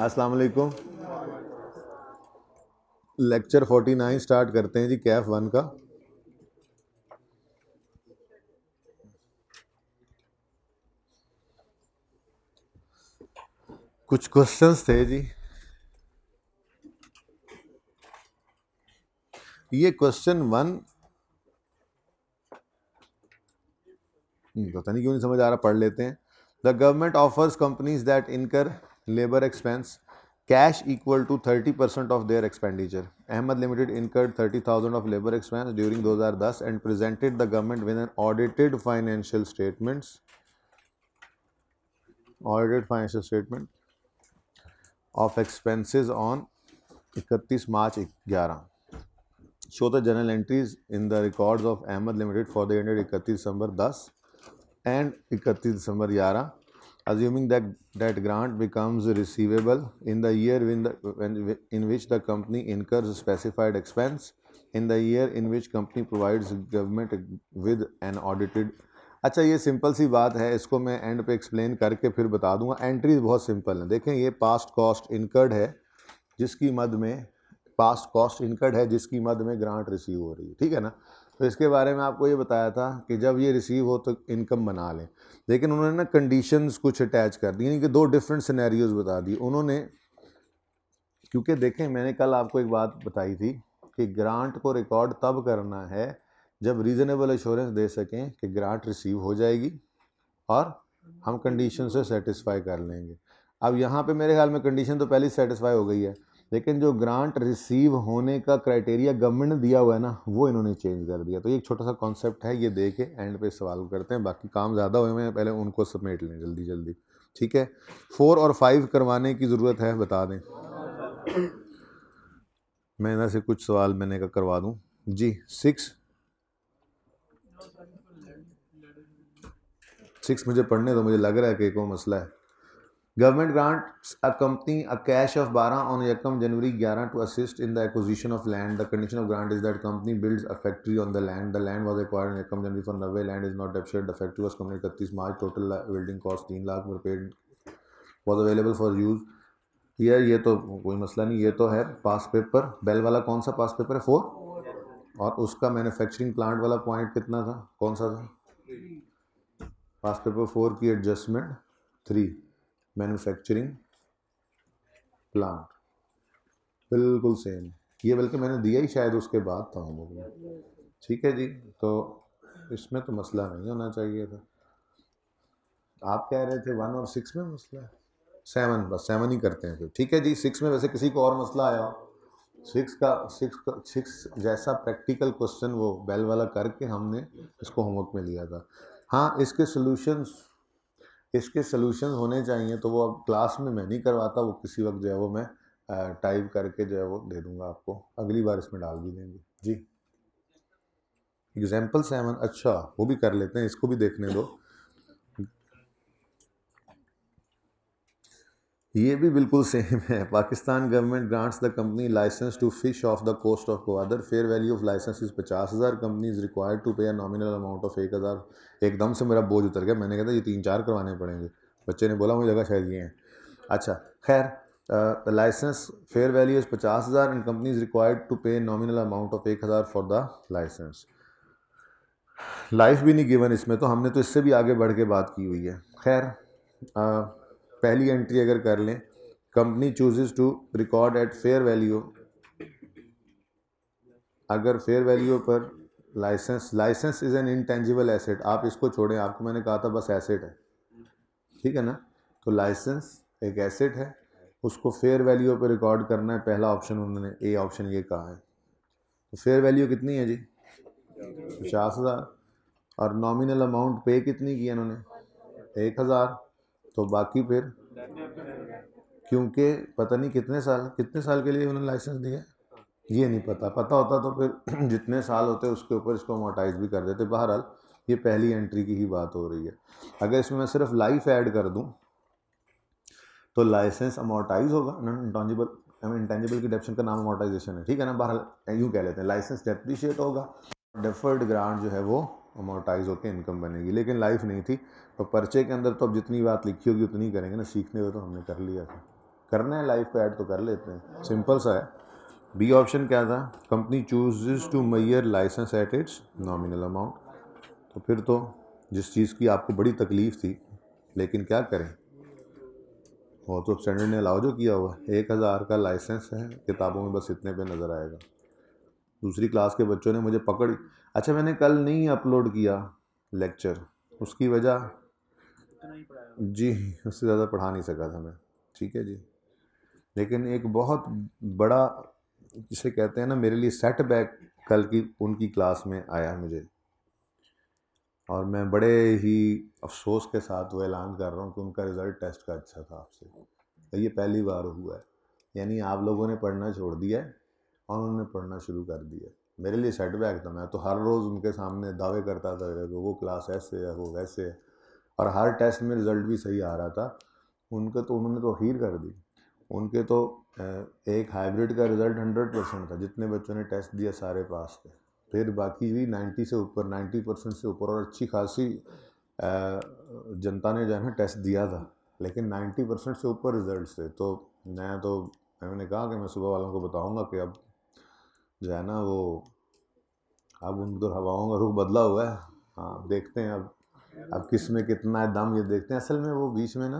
अस्सलाम वालेकुम। Lecture 49 start करते हैं जी, कैफ 1 का। कुछ क्वेश्चंस थे जी। ये क्वेश्चन 1 पता नहीं क्यों नहीं समझ आ रहा, पढ़ लेते हैं। The government offers companies that incur labour expense cash equal to 30% of their expenditure. Ahmed limited incurred 30,000 of labour expense during 2010 and presented the government with an audited financial statement of expenses on 31 March 11। Show the journal entries in the records of Ahmed Limited for the ended 31 December 10 and 31 December 11, assuming that grant becomes receivable in the year in which the company incurs specified expense, in the year in which company provides government with an audited। अच्छा, ये simple सी बात है, इसको मैं and पे explain करके फिर बता दूंगा। एंट्रीज बहुत सिंपल है। देखें, ये पास्ट कॉस्ट इनकर्ड है जिसकी मद में ग्रांट रिसीव हो रही है, ठीक है ना। तो इसके बारे में आपको ये बताया था कि जब ये रिसीव हो तो इनकम बना लें, लेकिन उन्होंने ना कंडीशंस कुछ अटैच कर दी, यानी कि दो डिफरेंट सिनेरियोज बता दी उन्होंने। क्योंकि देखें, मैंने कल आपको एक बात बताई थी कि ग्रांट को रिकॉर्ड तब करना है जब रीज़नेबल एश्योरेंस दे सकें कि ग्रांट रिसीव हो जाएगी और हम कंडीशन से सेटिस्फाई कर लेंगे। अब यहाँ पे मेरे ख्याल में कंडीशन तो पहले ही सेटिस्फाई हो गई है, लेकिन जो ग्रांट रिसीव होने का क्राइटेरिया गवर्नमेंट ने दिया हुआ है ना, वो इन्होंने चेंज कर दिया। तो ये एक छोटा सा कॉन्सेप्ट है, ये दे के एंड पे सवाल करते हैं। बाकी काम ज़्यादा हुए हैं, पहले उनको समेट लें जल्दी जल्दी, ठीक है। 4 और 5 करवाने की ज़रूरत है, बता दें। मैं इधर से कुछ सवाल मैंने का करवा दूँ जी। 6 मुझे पढ़ने दो, मुझे लग रहा है कि कोई मसला है। Government grants a company a cash of 12 on January 11 to assist in the acquisition of land. The condition of grant is that company builds a factory on the land. The land was acquired on January for Navay. Land is not depreciated. The factory was completed 31 March. Total building cost 3 lakh were paid. Was available for use. ये तो कोई मसला नहीं, ये तो है पास paper. Bell वाला कौन सा पास पेपर है? 4। और उसका मैन्युफैक्चरिंग प्लांट वाला पॉइंट कितना था, कौन सा था? पास पेपर 4 की एडजस्टमेंट 3, मैन्युफैक्चरिंग प्लांट बिल्कुल सेम। ये बल्कि मैंने दिया ही शायद उसके बाद था हम लोग ने, ठीक है जी। तो इसमें तो मसला नहीं होना चाहिए था। आप कह रहे थे 1 और 6 में मसला है। 7, बस 7 ही करते हैं फिर, ठीक है जी। 6 में वैसे किसी को और मसला आया हो? 6 जैसा प्रैक्टिकल क्वेश्चन वो बेल वाला करके हमने इसको होमवर्क में लिया था। हाँ, इसके सॉल्यूशंस होने चाहिए, तो वो अब क्लास में मैं नहीं करवाता, वो किसी वक्त जो है वो मैं टाइप करके जो है वो दे दूंगा आपको, अगली बार इसमें डाल भी देंगे जी। एग्जाम्पल 7, अच्छा वो भी कर लेते हैं, इसको भी देखने दो। ये भी बिल्कुल सेम है। Pakistan government grants the company licence to fish off the coast of Gwadar. Fair value of licence is 50,000। Company is required to pay a nominal amount of 1,000। एकदम से मेरा बोझ उतर गया, मैंने कहा था ये 3-4 करवाने पड़ेंगे, बच्चे ने बोला मुझे लगा शायद ये हैं। अच्छा खैर, the licence fair value is 50,000 and company is required to pay nominal amount of 1,000 for the licence. Life भी नहीं गिवन इसमें, तो हमने तो इससे भी आगे बढ़ के बात की हुई है। खैर, पहली एंट्री अगर कर लें, company chooses to record at fair value. अगर फेयर वैल्यू पर licence is an intangible asset, आप इसको छोड़ें, आपको मैंने कहा था बस एसेट है, ठीक है ना। तो लाइसेंस एक एसेट है, उसको फेयर वैल्यू पर रिकॉर्ड करना है, पहला ऑप्शन उन्होंने ए ऑप्शन ये कहा है। तो फेयर वैल्यू कितनी है जी? 50,000। और नॉमिनल अमाउंट पे कितनी की है इन्होंने? 1,000। तो बाकी फिर, क्योंकि पता नहीं कितने साल के लिए उन्होंने लाइसेंस दिया, ये नहीं पता होता तो फिर जितने साल होते उसके ऊपर इसको अमोर्टाइज भी कर देते। बहरहाल ये पहली एंट्री की ही बात हो रही है। अगर इसमें मैं सिर्फ लाइफ ऐड कर दूं तो लाइसेंस अमोर्टाइज होगा। इंटेंजिबल की डेप्शन का नाम अमोर्टाइजेशन है, ठीक है ना। बहरहाल यूँ कह लेते हैं लाइसेंस डेप्रिशिएट होगा, डेफर्ड ग्रांट जो है वो अमोर्टाइज होकर इनकम बनेगी। लेकिन लाइफ नहीं थी, तो पर्चे के अंदर तो अब जितनी बात लिखी होगी उतनी करेंगे ना, सीखने हुए तो हमने कर लिया था। करना है लाइफ को ऐड तो कर लेते हैं, सिंपल सा है। बी ऑप्शन क्या था, company chooses to measure licence at its nominal amount. तो फिर तो जिस चीज़ की आपको बड़ी तकलीफ़ थी, लेकिन क्या करें, वो तो स्टैंडर्ड ने अलाउ जो किया हुआ, 1000 का लाइसेंस है, किताबों में बस इतने पे नज़र आएगा। दूसरी क्लास के बच्चों ने मुझे पकड़, अच्छा मैंने कल नहीं अपलोड किया लेक्चर, उसकी वजह जी उससे ज़्यादा पढ़ा नहीं सका था मैं, ठीक है जी। लेकिन एक बहुत बड़ा जिसे कहते हैं ना मेरे लिए सेटबैक कल की उनकी क्लास में आया मुझे, और मैं बड़े ही अफसोस के साथ वो ऐलान कर रहा हूँ कि उनका रिज़ल्ट टेस्ट का अच्छा था आपसे। तो ये पहली बार हुआ है, यानी आप लोगों ने पढ़ना छोड़ दिया है और उन्होंने पढ़ना शुरू कर दिया है। मेरे लिए सेटबैक था, मैं तो हर रोज़ उनके सामने दावे करता था कि वो क्लास ऐसे है वो वैसे है, और हर टेस्ट में रिज़ल्ट भी सही आ रहा था। उनके तो उन्होंने तो अखीर कर दी, उनके तो एक हाइब्रिड का रिज़ल्ट 100% था, जितने बच्चों ने टेस्ट दिया सारे पास थे। फिर बाकी भी 90 से ऊपर, 90% से ऊपर, और अच्छी खासी जनता ने जो है ना टेस्ट दिया था, लेकिन 90% से ऊपर रिजल्ट थे। तो मैंने कहा कि मैं सुबह वालों को बताऊंगा कि अब जो है ना वो अब उन उधर हवाओं का रुख बदला हुआ है। हाँ देखते हैं अब किस में कितना है दम, ये देखते हैं। असल में वो बीच में ना,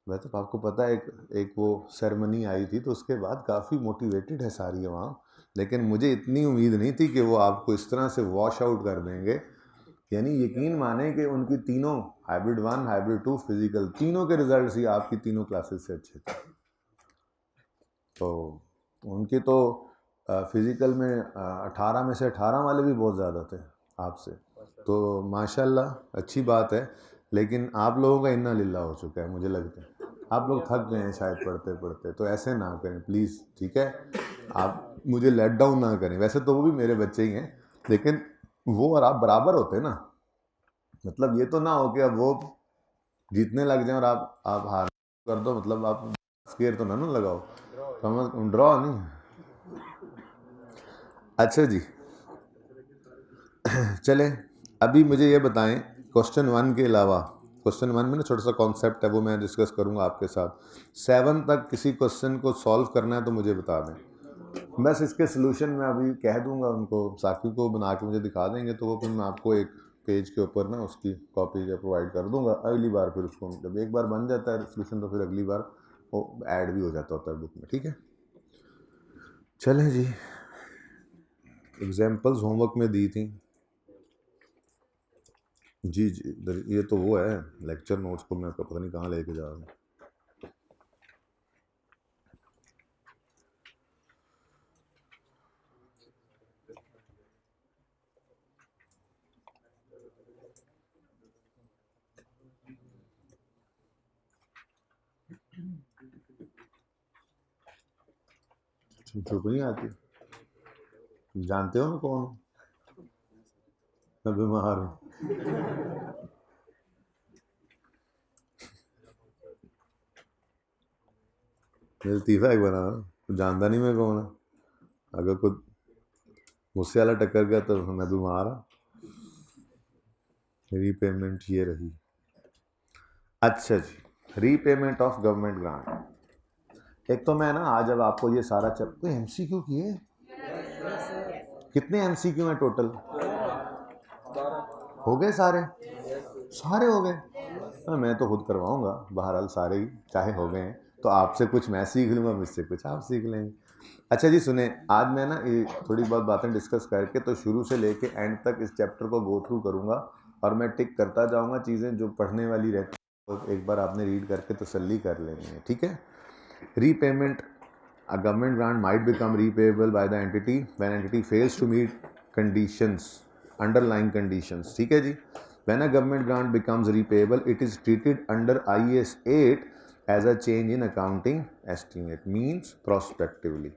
वैसे तो आपको पता है एक वो सेरेमनी आई थी, तो उसके बाद काफ़ी मोटिवेटेड है सारी आवाम, लेकिन मुझे इतनी उम्मीद नहीं थी कि वो आपको इस तरह से वॉश आउट कर देंगे। यानी यकीन माने कि उनकी तीनों हाइब्रिड 1, हाइब्रिड 2, फिजिकल, तीनों के रिजल्ट्स ही आपकी तीनों क्लासेस से अच्छे थे। तो उनके तो फिजिकल में 18 में से 18 वाले भी बहुत ज़्यादा थे आपसे, तो माशाल्लाह अच्छी बात है। लेकिन आप लोगों का इन्ना लिल्ला हो चुका है, मुझे लगता है आप लोग थक गए हैं शायद पढ़ते पढ़ते, तो ऐसे ना करें प्लीज़, ठीक है। आप मुझे लेट डाउन ना करें, वैसे तो वो भी मेरे बच्चे ही हैं, लेकिन वो और आप बराबर होते हैं ना। मतलब ये तो ना हो कि अब वो जीतने लग जाएं और आप हार कर दो, मतलब आप स्केयर तो ना लगाओ, समझ, ड्रॉ नहीं। अच्छा जी चले, अभी मुझे ये बताएं, क्वेश्चन 1 के अलावा, क्वेश्चन 1 में ना छोटा सा कॉन्सेप्ट है, वो मैं डिस्कस करूंगा आपके साथ। 7 तक किसी क्वेश्चन को सॉल्व करना है तो मुझे बता दें, बस इसके सोल्यूशन मैं अभी कह दूंगा उनको, साकी को बना के मुझे दिखा देंगे, तो वो फिर मैं आपको एक पेज के ऊपर ना उसकी कॉपी प्रोवाइड कर दूंगा। अगली बार फिर उसको जब एक बार बन जाता है सोल्यूशन, तो फिर अगली बार वो ऐड भी हो जाता होता है बुक में, ठीक है। चलें जी, एग्जाम्पल्स होमवर्क में दी थी जी ये तो वो है लेक्चर नोट्स को मैं पता नहीं कहाँ लेके जा रहा हूँ। चुप नहीं आती, जानते हो ना कौन हूँ? मैं बीमार हूँ। मेरे तीसरा एक बना, जानता नहीं मैं कौन है, अगर कुछ मुझसे वाला टक्कर गया तो मैं बीमार हूँ। रीपेमेंट ये रही। अच्छा जी, रीपेमेंट ऑफ गवर्नमेंट ग्रांट। एक तो मैं ना आज अब आपको ये सारा चैप्टर एमसीक्यू किए, कितने एमसीक्यू हैं टोटल, हो गए सारे, सारे हो गए। हाँ, मैं तो खुद करवाऊंगा बहरहाल, सारे ही चाहे हो गए हैं, तो आपसे कुछ मैं सीख लूँगा, मुझसे कुछ आप सीख लेंगे। अच्छा जी सुने, आज मैं ना ये थोड़ी बहुत बातें डिस्कस करके तो शुरू से लेके एंड तक इस चैप्टर को गो थ्रू करूँगा, और मैं टिक करता जाऊँगा चीज़ें जो पढ़ने वाली रहती, तो एक बार आपने रीड करके तसल्ली कर लेनी है, ठीक है। Repayment, a government grant might become repayable by the entity when entity fails to meet conditions, underlying conditions, ठीक है जी। when a government grant becomes repayable it is treated under IAS 8 as a change in accounting estimate, means prospectively।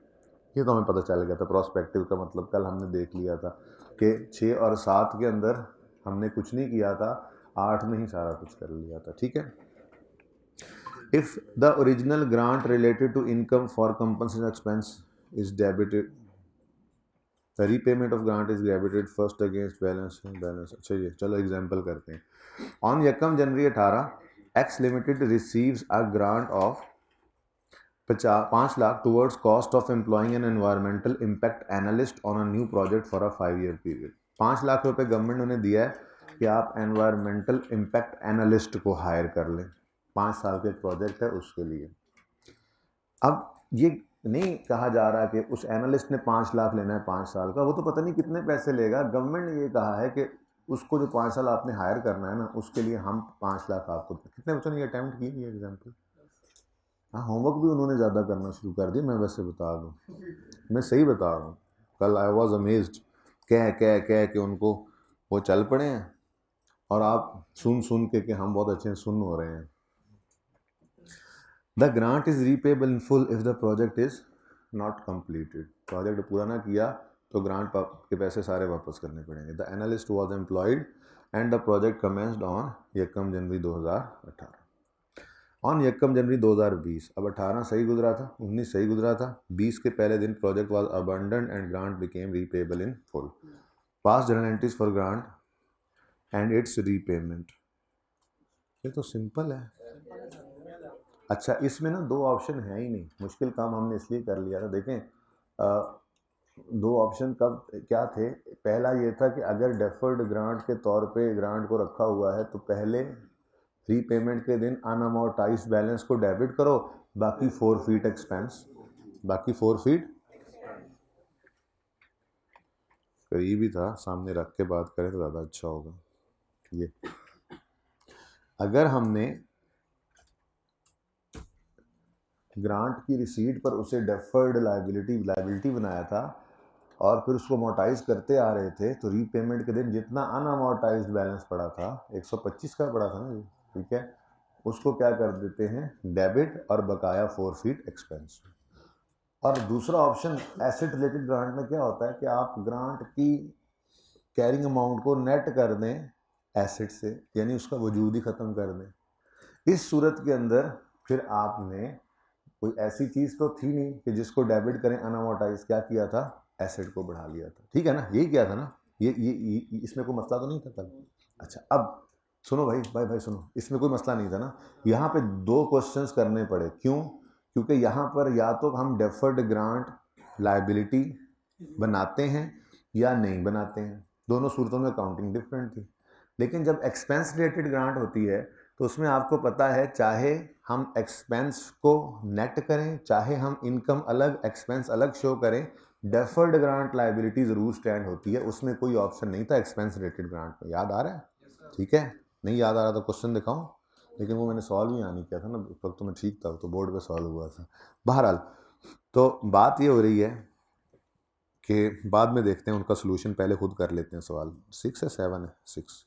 ये तो हमें पता चल गया था, prospective का मतलब कल हमने देख लिया था कि 6 और 7 के अंदर हमने कुछ नहीं किया था, 8 में ही सारा कुछ कर लिया था, ठीक है। If the original grant related to income for compensation expense is debited, the repayment of grant is debited first against balance and balance। अच्छा ये चलो एग्जाम्पल करते हैं। On 1 January 18 X Limited receives a grant of 5 lakh towards cost of employing N environmental impact analyst on a new project for a 5 year period. 5 lakh रुपए government ने दिया है कि आप एनवायरमेंटल इम्पैक्ट एनालिस्ट को हायर कर लें, 5 साल के प्रोजेक्ट है उसके लिए। अब ये नहीं कहा जा रहा कि उस एनालिस्ट ने 5 लाख लेना है 5 साल का, वो तो पता नहीं कितने पैसे लेगा। गवर्नमेंट ने ये कहा है कि उसको जो 5 साल आपने हायर करना है ना, उसके लिए हम 5 लाख आपको। कितने बच्चों ने ये अटेम्प्ट की ये एग्जाम्पल? हाँ, होमवर्क भी उन्होंने ज़्यादा करना शुरू कर दिया। मैं वैसे बता दूँ, मैं सही बता रहा हूँ। कल आई वॉज अमेज्ड, कह के उनको वो चल पड़े हैं और आप सुन के कि हम बहुत अच्छे सुन हो रहे हैं। The grant is repayable in full if the project is not completed. Project पूरा ना किया तो ग्रांट के पैसे सारे वापस करने पड़ेंगे। The analyst was employed and the project commenced on 1 January 2018। On 1 जनवरी 2020, अब 18 सही गुजरा था, 19 सही गुजरा था, 20 के पहले दिन project was abandoned and grant became repayable in full. Pass journal entries for grant and its repayment. ये तो सिंपल है। अच्छा, इसमें ना 2 ऑप्शन है ही नहीं, मुश्किल काम हमने इसलिए कर लिया था। देखें 2 ऑप्शन कब क्या थे? पहला ये था कि अगर डेफर्ड ग्रांट के तौर पे ग्रांट को रखा हुआ है तो पहले रीपेमेंट के दिन अनअमोर्टाइज्ड बैलेंस को डेबिट करो, बाकी 4 फीट एक्सपेंस, बाकी 4 फीट करीब ही था, सामने रख के बात करें तो ज़्यादा अच्छा होगा। ये अगर हमने ग्रांट की रिसीट पर उसे डेफर्ड लाइबिलिटी बनाया था और फिर उसको अमोर्टाइज करते आ रहे थे, तो रीपेमेंट के दिन जितना अनअमोर्टाइज्ड बैलेंस पड़ा था 125 का पड़ा था ना, ठीक है, उसको क्या कर देते हैं डेबिट और बकाया 4 फीट एक्सपेंस। और दूसरा ऑप्शन एसेट रिलेटेड ग्रांट में क्या होता है कि आप ग्रांट की कैरिंग अमाउंट को नेट कर दें एसेट से, यानी उसका वजूद ही ख़त्म कर दें। इस सूरत के अंदर फिर आपने कोई ऐसी चीज़ तो थी नहीं कि जिसको डेबिट करें अनअमोर्टाइज, क्या किया था एसेट को बढ़ा लिया था, ठीक है ना, यही किया था ना। ये इसमें कोई मसला तो नहीं था कल? अच्छा, अब सुनो भाई सुनो, इसमें कोई मसला नहीं था ना। यहाँ पे 2 क्वेश्चंस करने पड़े, क्यों? क्योंकि यहाँ पर या तो हम डेफर्ड ग्रांट लायबिलिटी बनाते हैं या नहीं बनाते हैं, दोनों सूरतों में अकाउंटिंग डिफरेंट थी। लेकिन जब एक्सपेंस रिलेटेड ग्रांट होती है तो उसमें आपको पता है चाहे हम एक्सपेंस को नेट करें, चाहे हम इनकम अलग एक्सपेंस अलग शो करें, डेफर्ड ग्रांट लायबिलिटी ज़रूर स्टैंड होती है। उसमें कोई ऑप्शन नहीं था एक्सपेंस रिलेटेड ग्रांट में, याद आ रहा है? ठीक है, नहीं याद आ रहा तो क्वेश्चन दिखाऊं, लेकिन वो मैंने सॉल्व ही नहीं किया था ना उस वक्त, तो मैं ठीक था, तो बोर्ड पे सॉल्व हुआ था। बहरहाल तो बात ये हो रही है कि बाद में देखते हैं उनका सोल्यूशन, पहले खुद कर लेते हैं सवाल। 6 है 7 है 6।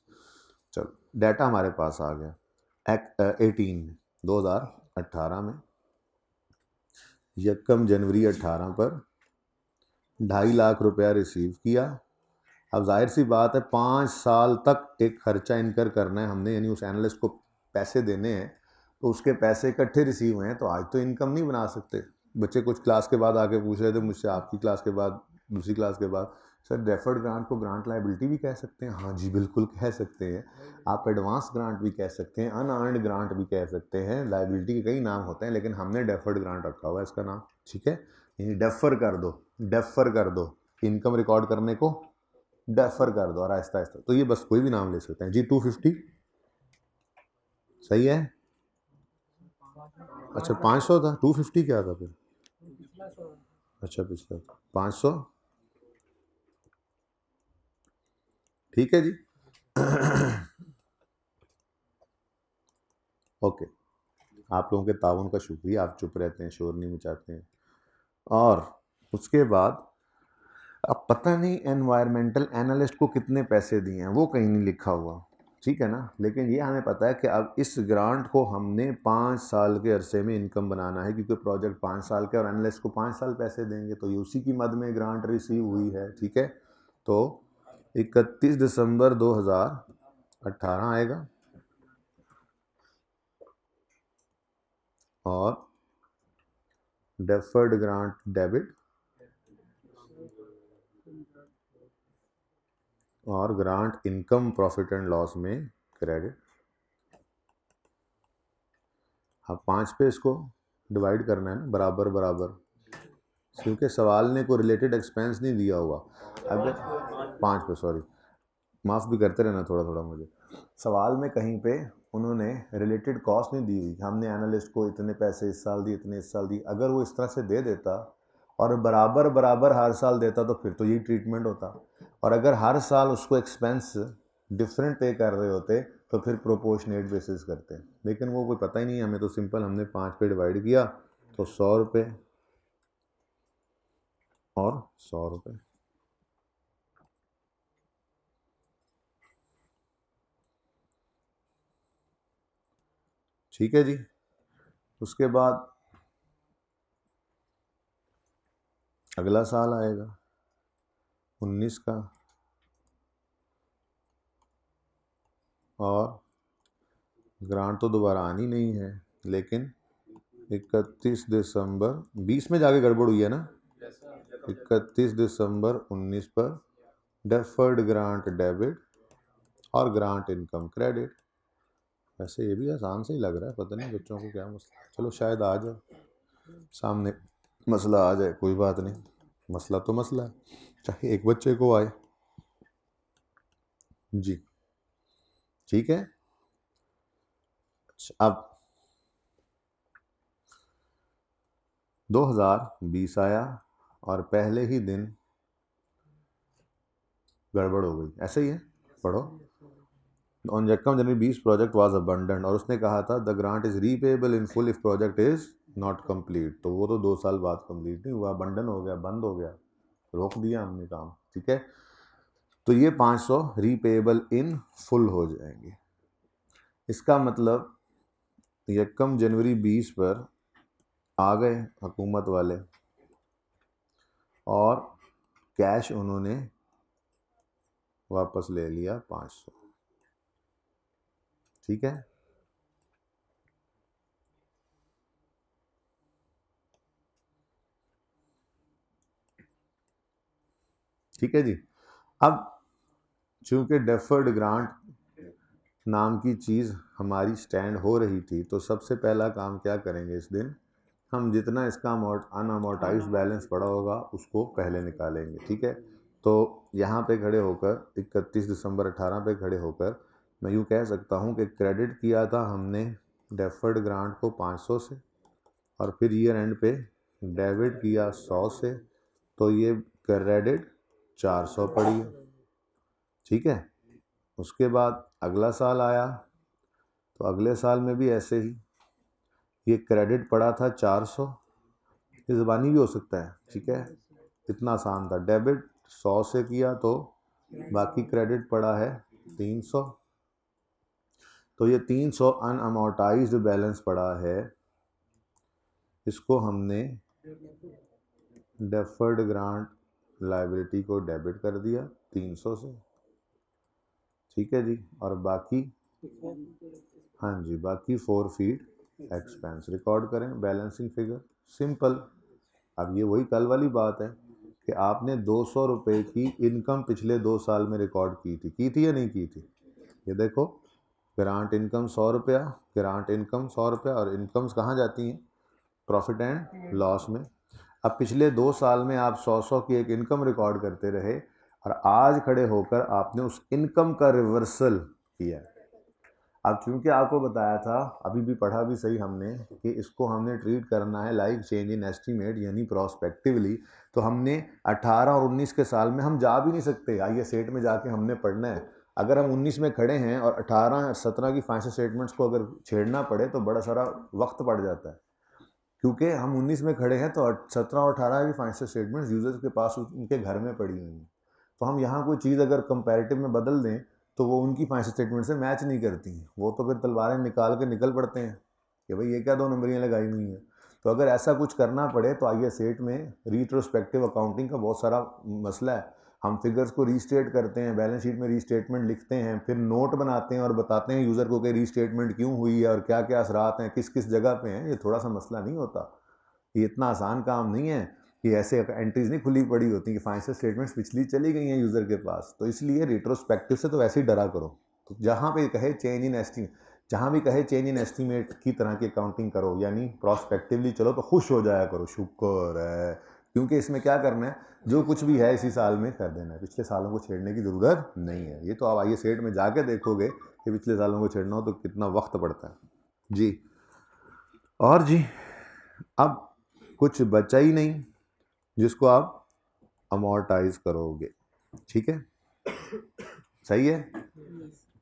चलो, डाटा हमारे पास आ गया। 2018 में 1 जनवरी 18 पर 2.5 लाख रुपया रिसीव किया। अब जाहिर सी बात है 5 साल तक एक खर्चा इनकर करना है हमने, यानी उस एनालिस्ट को पैसे देने हैं, तो उसके पैसे इकट्ठे रिसीव हुए हैं, तो आज तो इनकम नहीं बना सकते। बच्चे कुछ क्लास के बाद आके पूछ रहे थे मुझसे, आपकी क्लास के बाद, दूसरी क्लास के बाद, सर डेफर्ड ग्रांट को ग्रांट लायबिलिटी भी कह सकते हैं? हाँ जी बिल्कुल कह सकते हैं। आप एडवांस ग्रांट भी कह सकते हैं, अनअर्न्ड ग्रांट भी कह सकते हैं, लायबिलिटी के कई नाम होते हैं, लेकिन हमने डेफर्ड ग्रांट रखा हुआ है इसका नाम, ठीक है। यानी डेफर कर दो इनकम रिकॉर्ड करने को, डेफर कर दो और आहिस्ता आहिस्ता, तो ये बस कोई भी नाम ले सकते हैं जी। 250 सही है। अच्छा 500 था, 250 क्या था फिर? अच्छा पिछला 500, ठीक है जी। ओके, आप लोगों के ताउन का शुक्रिया, आप चुप रहते हैं, शोर नहीं मचाते हैं। और उसके बाद अब पता नहीं एनवायरमेंटल एनालिस्ट को कितने पैसे दिए हैं, वो कहीं नहीं लिखा हुआ, ठीक है ना, लेकिन ये हमें पता है कि अब इस ग्रांट को हमने 5 साल के अरसे में इनकम बनाना है, क्योंकि प्रोजेक्ट 5 साल के और एनालिस्ट को 5 साल पैसे देंगे, तो ये उसी की मद में ग्रांट रिसीव हुई है, ठीक है। तो 31 दिसंबर 2018 आएगा और डेफर्ड ग्रांट डेबिट और grant income profit and loss में क्रेडिट। अब 5 पे इसको डिवाइड करना है ना बराबर बराबर, क्योंकि सवाल ने कोई रिलेटेड एक्सपेंस नहीं दिया हुआ। अगर 5 पे, सॉरी माफ़ भी करते रहना थोड़ा थोड़ा मुझे, सवाल में कहीं पे उन्होंने रिलेटेड कॉस्ट नहीं दी हुई, हमने एनालिस्ट को इतने पैसे इस साल दिए, इतने इस साल दिए। अगर वो इस तरह से दे देता और बराबर बराबर हर साल देता तो फिर तो यही ट्रीटमेंट होता, और अगर हर साल उसको एक्सपेंस डिफरेंट पे कर रहे होते तो फिर प्रोपोर्शनेट बेसिस करते, लेकिन वो कोई पता ही नहीं, हमें तो सिंपल हमने 5 पे डिवाइड किया तो 100 रुपये और 100 रुपये। ठीक है जी। उसके बाद अगला साल आएगा 19 का, और ग्रांट तो दोबारा आनी नहीं है, लेकिन 31 दिसंबर 20 में जाके गड़बड़ हुई है ना, 31 दिसंबर 19 पर डेफर्ड ग्रांट डेबिट और ग्रांट इनकम क्रेडिट। वैसे ये भी आसान से ही लग रहा है, पता नहीं बच्चों को क्या मसला, चलो शायद आ जाए सामने, मसला आ जाए, कोई बात नहीं, मसला तो मसला है, चाहे एक बच्चे को आए जी। ठीक है, अब 2020 आया और पहले ही दिन गड़बड़ हो गई, ऐसे ही है, पढ़ो। ऑन यकम जनवरी 20 प्रोजेक्ट वाज अबंडेंट, और उसने कहा था the grant is repayable in full if project is not complete, तो वो तो 2 साल बाद कंप्लीट नहीं हुआ, अबंडन हो गया, बंद हो गया, रोक दिया हमने काम। ठीक है, तो ये 500 रीपेबल इन फुल हो जाएंगे। इसका मतलब यकम जनवरी 20 पर आ गए हुकूमत वाले और कैश उन्होंने वापस ले लिया 500। ठीक है, ठीक है जी। अब चूंकि डेफर्ड ग्रांट नाम की चीज़ हमारी स्टैंड हो रही थी, तो सबसे पहला काम क्या करेंगे इस दिन, हम जितना इसका अनअमोर्टाइज्ड बैलेंस पड़ा होगा उसको पहले निकालेंगे। ठीक है, तो यहाँ पे खड़े होकर 31 दिसंबर 18 पे खड़े होकर मैं यूँ कह सकता हूँ कि क्रेडिट किया था हमने डेफर्ड ग्रांट को 500 से, और फिर ईयर एंड पे डेबिट किया 100 से, तो ये क्रेडिट 400 पड़ी है। ठीक है, उसके बाद अगला साल आया तो अगले साल में भी ऐसे ही ये क्रेडिट पड़ा था 400, ये ज़बानी भी हो सकता है। ठीक है, इतना आसान था, डेबिट 100 से किया तो बाकी क्रेडिट पड़ा है 300, तो ये 300 अनअमोर्टाइज्ड बैलेंस पड़ा है, इसको हमने डेफर्ड ग्रांट लायबिलिटी को डेबिट कर दिया 300 से। ठीक है जी, और बाकी, हाँ जी, बाकी 4 फीट एक्सपेंस रिकॉर्ड करें बैलेंसिंग फिगर, सिंपल। अब ये वही कल वाली बात है कि आपने 200 रुपये की इनकम पिछले 2 साल में रिकॉर्ड की थी या नहीं की थी। ये देखो, ग्रांट इनकम 100 रुपया, ग्रांट इनकम 100 रुपया, और इनकम्स कहाँ जाती हैं, प्रॉफिट एंड लॉस में। अब पिछले 2 साल में आप 100 की एक इनकम रिकॉर्ड करते रहे, और आज खड़े होकर आपने उस इनकम का रिवर्सल किया। अब चूंकि आपको बताया था, अभी भी पढ़ा भी सही हमने, कि इसको हमने ट्रीट करना है लाइक चेंज इन एस्टीमेट, यानी प्रोस्पेक्टिवली, तो हमने 18 और 19 के साल में हम जा भी नहीं सकते, आइए सेट में जाके हमने पढ़ना है। अगर हम 19 में खड़े हैं और 18 17 की फाइनेंशियल स्टेटमेंट्स को अगर छेड़ना पड़े तो बड़ा सारा वक्त पड़ जाता है, क्योंकि हम 19 में खड़े हैं तो 17 और 18 की फाइनेंशियल स्टेटमेंट्स यूजर्स के पास उनके घर में पड़ी हुई हैं, तो हम यहाँ कोई चीज़ अगर कंपैरेटिव में बदल दें तो वो उनकी फाइनेंशियल स्टेटमेंट से मैच नहीं करती, वो तो फिर तलवारें निकाल के निकल पड़ते हैं कि भाई ये क्या 2 नंबरियाँ लगाई हुई हैं। तो अगर ऐसा कुछ करना पड़े तो आइए सेट में रिट्रोस्पेक्टिव अकाउंटिंग का बहुत सारा मसला है, हम फिगर्स को रीस्टेट करते हैं, बैलेंस शीट में रीस्टेटमेंट लिखते हैं, फिर नोट बनाते हैं और बताते हैं यूज़र को कि रीस्टेटमेंट क्यों हुई है और क्या क्या असरात हैं, किस किस जगह पे हैं। ये थोड़ा सा मसला नहीं होता, ये इतना आसान काम नहीं है कि ऐसे एंट्रीज नहीं खुली पड़ी होती कि फाइनेंशियल स्टेटमेंट्स पिछली चली गई हैं यूज़र के पास, तो इसलिए रिट्रोस्पेक्टिव से तो वैसे ही डरा करो। तो जहाँ पे कहे चेंज इन एस्टीमेट, जहाँ भी कहे चेंज इन एस्टीमेट की तरह की अकाउंटिंग करो, यानी प्रोस्पेक्टिवली चलो तो खुश हो जाया करो, शुक्र है, क्योंकि इसमें क्या करना है, जो कुछ भी है इसी साल में कर देना है, पिछले सालों को छेड़ने की ज़रूरत नहीं है। ये तो आप आइए सेट में जाके देखोगे कि पिछले सालों को छेड़ना हो तो कितना वक्त पड़ता है जी। और जी अब कुछ बचा ही नहीं जिसको आप अमोर्टाइज करोगे, ठीक है, सही है।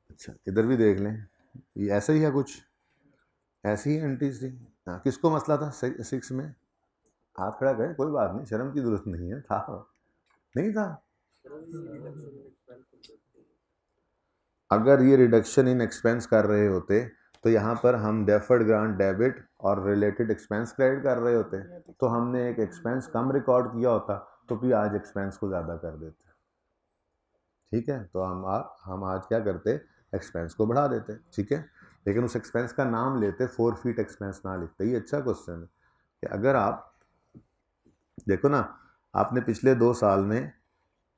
अच्छा इधर भी देख लें, ये ऐसा ही है, कुछ ऐसी ही एंट्रीज थी। हाँ, किसको मसला था 6 में? हाथ खड़ा करें, कोई बात नहीं, शर्म की जरूरत नहीं है, था नहीं था। अगर ये रिडक्शन इन एक्सपेंस कर रहे होते तो यहाँ पर हम डेफर्ड ग्रांट डेबिट और रिलेटेड एक्सपेंस क्रेडिट कर रहे होते, तो हमने एक एक्सपेंस कम रिकॉर्ड किया होता तो भी आज एक्सपेंस को ज़्यादा कर देते, ठीक है। तो हम आज क्या करते, एक्सपेंस को बढ़ा देते, ठीक है, लेकिन उस एक्सपेंस का नाम लेते, फोरफीट एक्सपेंस ना लिखते। ये अच्छा क्वेश्चन है कि अगर आप देखो ना, आपने पिछले 2 साल में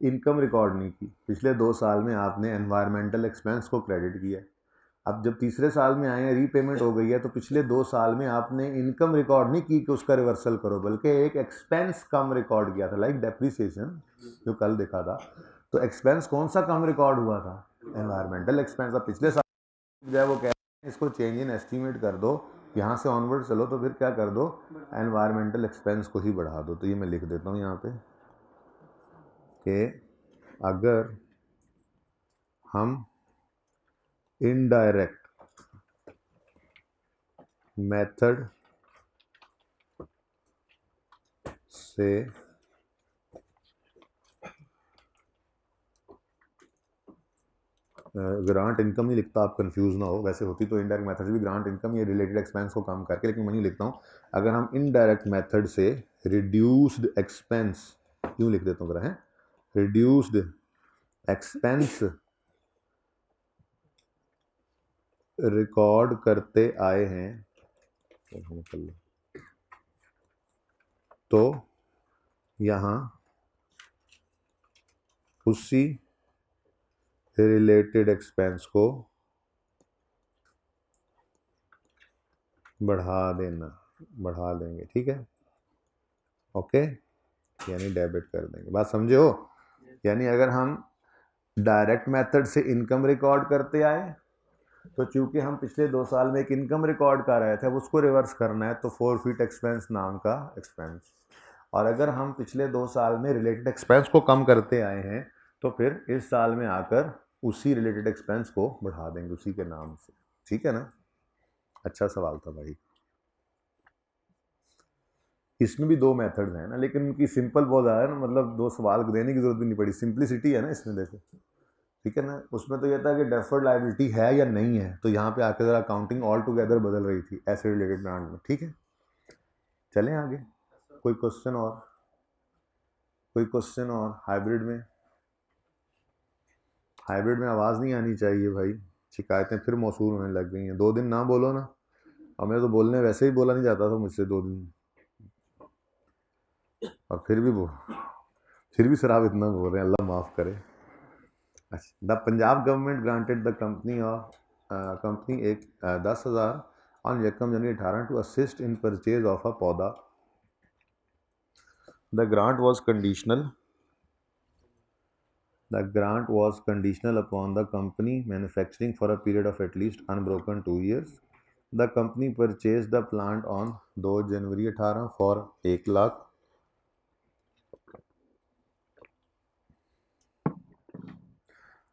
इनकम रिकॉर्ड नहीं की, पिछले 2 साल में आपने एनवायरमेंटल एक्सपेंस को क्रेडिट किया, अब जब तीसरे साल में आए हैं, रीपेमेंट हो गई है, तो पिछले 2 साल में आपने इनकम रिकॉर्ड नहीं की कि उसका रिवर्सल करो, बल्कि एक एक्सपेंस कम रिकॉर्ड किया था, लाइक डेप्रिसिएशन जो कल देखा था। तो एक्सपेंस कौन सा कम रिकॉर्ड हुआ था? Environmental expense. अब पिछले साल जो है वो कह रहे हैं इसको चेंज इन एस्टीमेट कर दो, यहाँ से ऑनवर्ड चलो, तो फिर क्या कर दो, एनवायरमेंटल एक्सपेंस को ही बढ़ा दो। तो ये मैं लिख देता हूँ यहाँ पे कि अगर हम इनडायरेक्ट मेथड से ग्रांट इनकम नहीं लिखता, आप कंफ्यूज ना हो, वैसे होती तो इनडायरेक्ट मेथड से भी ग्रांट इनकम या रिलेटेड एक्सपेंस को कम करके, लेकिन मैं नहीं लिखता हूँ। अगर हम इनडायरेक्ट मेथड से रिड्यूस्ड एक्सपेंस, क्यों लिख देता हूँ जरा, है रिड्यूस्ड एक्सपेंस रिकॉर्ड करते आए हैं, तो यहाँ उसी रिलेटेड एक्सपेंस को बढ़ा देंगे, ठीक है, ओके, यानी डेबिट कर देंगे। बात समझे हो? यानी अगर हम डायरेक्ट मेथड से इनकम रिकॉर्ड करते आए, तो चूंकि हम पिछले 2 साल में एक इनकम रिकॉर्ड कर रहे थे, अब उसको रिवर्स करना है, तो फोरफीट एक्सपेंस नाम का एक्सपेंस। और अगर हम पिछले 2 साल में रिलेटेड एक्सपेंस को कम करते आए हैं, तो फिर इस साल में आकर उसी रिलेटेड एक्सपेंस को बढ़ा देंगे उसी के नाम से, ठीक है ना। अच्छा सवाल था भाई। इसमें भी 2 मेथड्स हैं ना, लेकिन उनकी सिंपल बहुत ज़्यादा है ना, मतलब 2 सवाल देने की जरूरत भी नहीं पड़ी, सिंप्लिसिटी है ना इसमें, देखो, ठीक है ना। उसमें तो ये था कि डेफर्ड लायबिलिटी है या नहीं है, तो यहाँ पे आकर ज़रा अकाउंटिंग ऑल टुगेदर बदल रही थी ऐसे रिलेटेड ब्रांड में, ठीक है। चलें आगे, कोई क्वेश्चन और, कोई क्वेश्चन और? हाइब्रिड में आवाज़ नहीं आनी चाहिए भाई, शिकायतें फिर मौसूल होने लग गई हैं। 2 दिन ना बोलो ना, और मैं तो बोलने वैसे ही बोला नहीं जाता था मुझसे 2 दिन, और फिर भी सर आप इतना बोल रहे हैं, अल्लाह माफ़ करे। अच्छा, the Punjab government granted the company एक 10,000 ऑन यकम January 18 to assist in purchase of a पौधा। The grant was conditional upon the company manufacturing for a period of at least unbroken 2 years. The company purchased the plant on 2 January 18 for 1 lakh.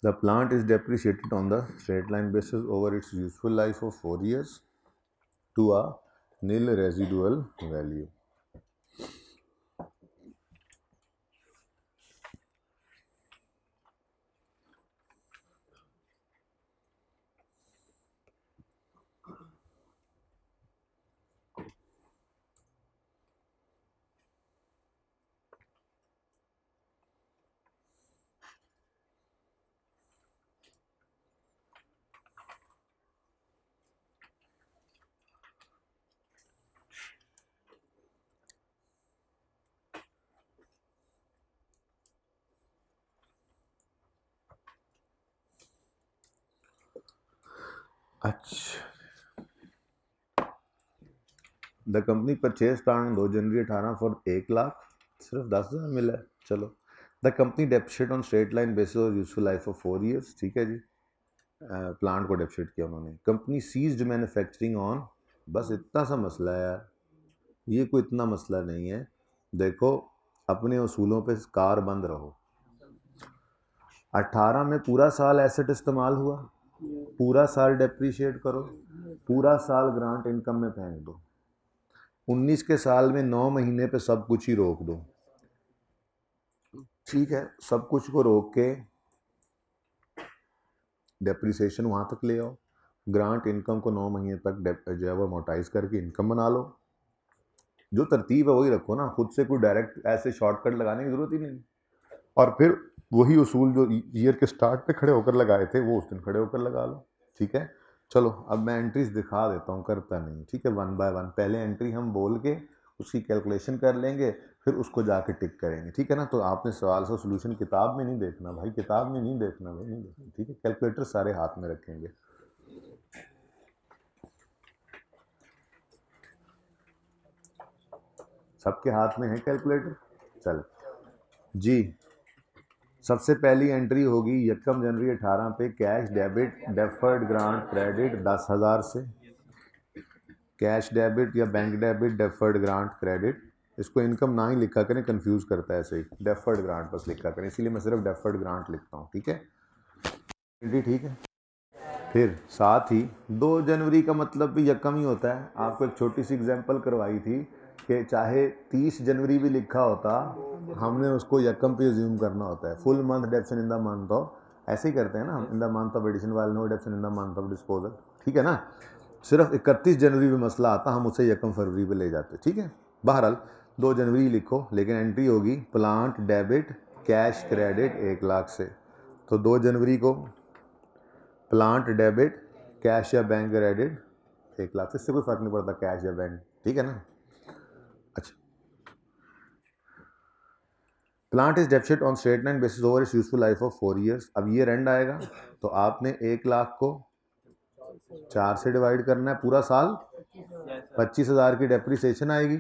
The plant is depreciated on the straight line basis over its useful life of 4 years to a nil residual value. अच्छा the company purchase plant 2 January 18 for 1 lakh, सिर्फ 10,000 मिला है। चलो, the company depreciate on straight line basis और useful life of 4 years, ठीक है जी। Plant को depreciate किया उन्होंने। कंपनी सीज्ड मैन्युफैक्चरिंग ऑन, बस इतना सा मसला है यार, ये कोई इतना मसला नहीं है। देखो, अपने उसूलों पे कार बंद रहो। 18 में पूरा साल एसेट इस्तेमाल हुआ, पूरा साल डेप्रीशिएट करो, पूरा साल ग्रांट इनकम में फेंक दो। 19 के साल में 9 महीने पे सब कुछ ही रोक दो, ठीक है। सब कुछ को रोक के डेप्रीसिएशन वहाँ तक ले आओ, ग्रांट इनकम को 9 महीने तक जो है वो अमोर्टाइज करके इनकम बना लो। जो तरतीब है वही रखो ना, खुद से कोई डायरेक्ट ऐसे शॉर्टकट लगाने की ज़रूरत ही नहीं। और फिर वही उसूल जो ईयर के स्टार्ट पे खड़े होकर लगाए थे वो उस दिन खड़े होकर लगा लो, ठीक है। चलो, अब मैं एंट्रीज दिखा देता हूँ, करता नहीं, ठीक है। 1 बाय 1 पहले एंट्री हम बोल के उसकी कैलकुलेशन कर लेंगे, फिर उसको जाके टिक करेंगे, ठीक है ना। तो आपने सवाल का सोल्यूशन किताब में नहीं देखना भाई, किताब में नहीं देखना भाई, नहीं देखना, ठीक है। कैलकुलेटर सारे हाथ में रखेंगे। सबके हाथ में है कैलकुलेटर। चल जी, सबसे पहली एंट्री होगी 1 जनवरी 18 पे, cash debit deferred grant credit 10,000 से। कैश डेबिट या bank debit deferred grant credit, इसको इनकम ना ही लिखा करें, कंफ्यूज करता है ऐसे ही, डेफर्ड ग्रांट बस लिखा करें, इसीलिए मैं सिर्फ डेफर्ड ग्रांट लिखता हूँ, ठीक है। एंट्री ठीक है। फिर साथ ही 2 जनवरी का मतलब भी यकम ही होता है। आपको एक छोटी सी एग्जांपल करवाई थी कि चाहे 30 जनवरी भी लिखा होता, हमने उसको यकम पे अज्यूम करना होता है। Full month depreciation in the month of, ऐसे ही करते हैं ना हम, in the month of addition while no depreciation in the month of disposal, ठीक है ना। सिर्फ 31 जनवरी में मसला आता, हम उसे यकम फरवरी पे ले जाते, ठीक है। बहरहाल 2 जनवरी लिखो, लेकिन एंट्री होगी plant debit cash credit 1 lakh से। तो 2 जनवरी को प्लांट डेबिट कैश या बैंक क्रेडिट 1 लाख से, इससे कोई फर्क नहीं पड़ता कैश या बैंक, ठीक है ना। अच्छा, plant is depreciate on straight line basis over it's useful life of 4 years. अब ये एंड आएगा तो आपने 1 लाख को 4 से डिवाइड करना है, पूरा साल 25,000 की डेप्रीसिएशन आएगी।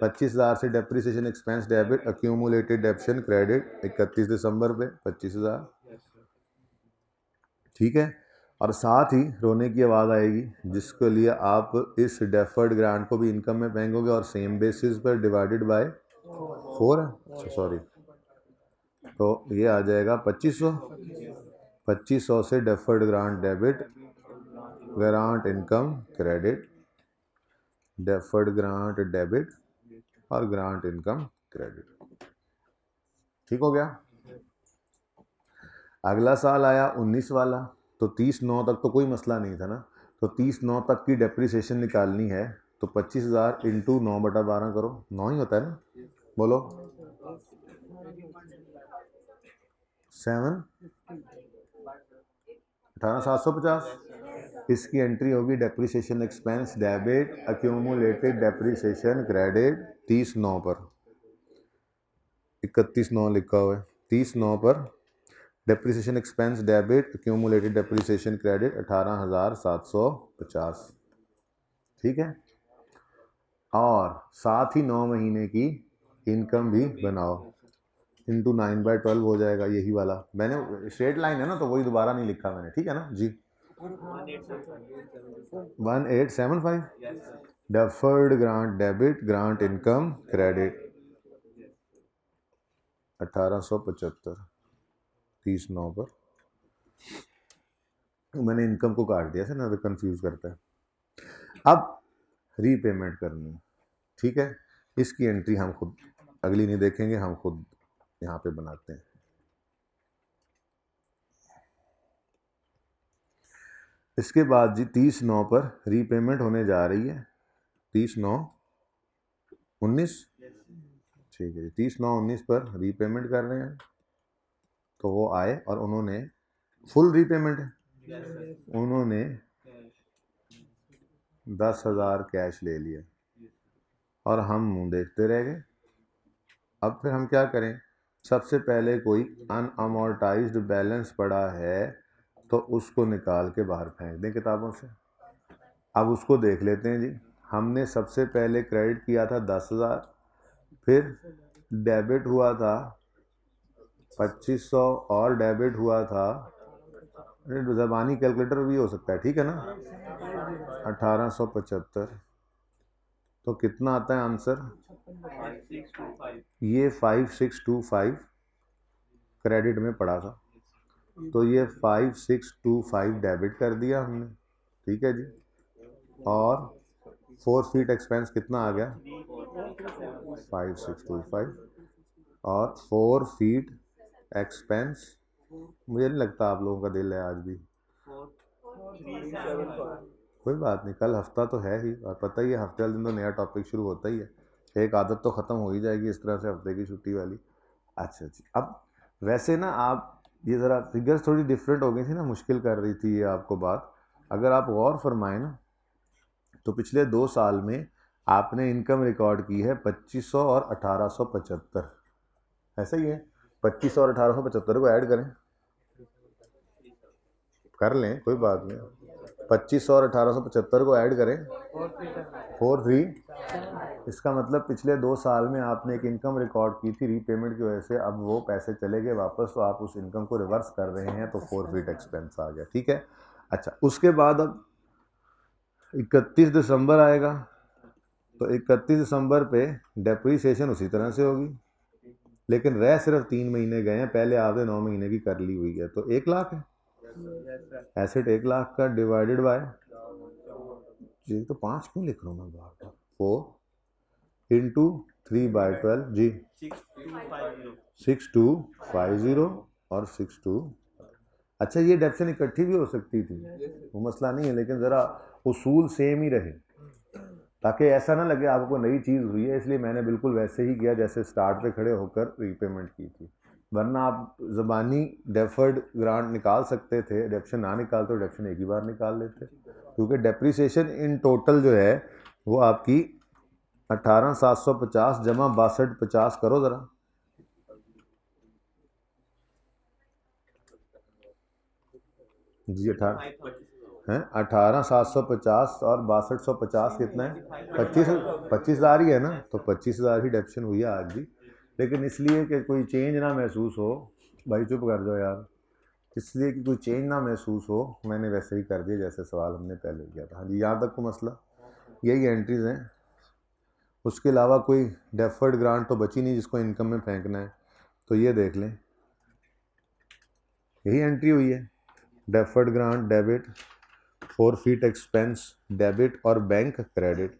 25,000 से depreciation expense debit accumulated डेप्शन credit 31 दिसंबर पे 25,000, ठीक है। और साथ ही रोने की आवाज़ आएगी, जिसके लिए आप इस डेफर्ड ग्रांट को भी इनकम में फेंकोगे और सेम बेसिस पर डिवाइडेड बाय 4 है, अच्छा सॉरी, तो ये आ जाएगा 2500। 2500 से deferred grant debit, grant income credit, deferred grant debit और ग्रांट इनकम क्रेडिट, ठीक हो गया। अगला साल आया 19 वाला, तो 30/9 तक तो कोई मसला नहीं था ना। तो 30/9 तक की डेप्रीसिएशन निकालनी है, तो 25,000 इंटू 9/12 करो, 9 ही होता है ना, बोलो 7 18,750। इसकी एंट्री होगी depreciation expense debit accumulated depreciation credit 30/9 पर, 31/9 लिखा हुआ है, 30/9 पर depreciation expense debit accumulated depreciation credit 18,750, ठीक है। और साथ ही 9 महीने की इनकम भी बनाओ, इंटू 9/12 हो जाएगा, यही वाला मैंने स्ट्रेट लाइन है ना, तो वही दोबारा नहीं लिखा मैंने, ठीक है ना जी। 1875 deferred grant debit grant income credit 1875, 30/9 पर मैंने इनकम को काट दिया था ना, तो कंफ्यूज करता है। अब रीपेमेंट करनी है, ठीक है। इसकी एंट्री हम खुद अगली नहीं देखेंगे, हम खुद यहाँ पे बनाते हैं। इसके बाद जी 30/9 पर रीपेमेंट होने जा रही है, 30/9/19, ठीक है। 30/9/19 पर रीपेमेंट कर रहे हैं, तो वो आए और उन्होंने फुल रीपेमेंट है, उन्होंने 10,000 कैश ले लिया और हम मुंह देखते रह गए। अब फिर हम क्या करें, सबसे पहले कोई अनअमोर्टाइज्ड बैलेंस पड़ा है तो उसको निकाल के बाहर फेंक दें किताबों से। अब उसको देख लेते हैं जी, हमने सबसे पहले क्रेडिट किया था 10,000, फिर डेबिट हुआ था 2500 और डेबिट हुआ था, ज़बानी कैलकुलेटर भी हो सकता है, ठीक है ना, 1875। तो कितना आता है आंसर? ये 5625 क्रेडिट में पड़ा था, तो ये 5625 डेबिट कर दिया हमने, ठीक है जी। और 4 फीट एक्सपेंस कितना आ गया? 5625 और 4 फीट एक्सपेंस, मुझे नहीं लगता आप लोगों का दिल है आज भी। कोई बात नहीं, कल हफ्ता तो है ही, और पता ही है हफ्ते वाले दिन तो नया टॉपिक शुरू होता ही है, एक आदत तो ख़त्म हो ही जाएगी इस तरह से हफ्ते की छुट्टी वाली। अच्छा जी, अब वैसे ना आप ये ज़रा फिगर्स थोड़ी डिफरेंट हो गई थी ना, मुश्किल कर रही थी ये आपको बात। अगर आप गौर फरमाएं ना, तो पिछले 2 साल में आपने इनकम रिकॉर्ड की है 2500 और 1875, ऐसा ही है। 2500 और 1875 को ऐड करें, कर लें, कोई बात नहीं। 2500 और 1875 को ऐड करें, 43। इसका मतलब पिछले 2 साल में आपने एक इनकम रिकॉर्ड की थी, रीपेमेंट की वजह से अब वो पैसे चले गए वापस, तो आप उस इनकम को रिवर्स कर रहे हैं, तो 4 फीट एक्सपेंस आ गया, ठीक है। अच्छा, उसके बाद अब 31 दिसंबर आएगा, तो 31 दिसंबर पे डेप्रीसिएशन उसी तरह से होगी, लेकिन रह सिर्फ 3 महीने गए हैं, पहले आपने 9 महीने की कर ली हुई है, तो 1 लाख है एसेट, 1 लाख का डिवाइडेड बाय, जी तो 5 क्यों लिख रहा हूँ मैं बार बार, 4 इंटू 3/12 जी, 6250 और 62। अच्छा, ये डेप्शन इकट्ठी भी हो सकती थी, वो मसला नहीं है, लेकिन ज़रा उसूल सेम ही रहे, ताकि ऐसा ना लगे आपको नई चीज़ हुई है, इसलिए मैंने बिल्कुल वैसे ही किया जैसे स्टार्ट पे खड़े होकर रीपेमेंट की थी। वरना आप ज़बानी डेफर्ड ग्रांट निकाल सकते थे, डेप्शन ना निकालते तो डेप्शन एक ही बार निकाल लेते, क्योंकि डेप्रीसिएशन इन टोटल जो है वो आपकी 18,750 जमा 6250 करो ज़रा, जी 18,750 और 6250 कितना है? 25,000 ही है ना, तो 25,000 ही डेप्शन हुई है आज भी, लेकिन इसलिए कि कोई चेंज ना महसूस हो, भाई चुप कर जाओ यार, इसलिए कि कोई चेंज ना महसूस हो, मैंने वैसे ही कर दिया जैसे सवाल हमने पहले किया था। हाँ जी, यहाँ तक को मसला, यही एंट्रीज़ हैं, उसके अलावा कोई डेफर्ड ग्रांट तो बची नहीं जिसको इनकम में फेंकना है, तो ये देख लें, यही एंट्री हुई है, deferred grant debit, 4 feet expense debit और बैंक क्रेडिट,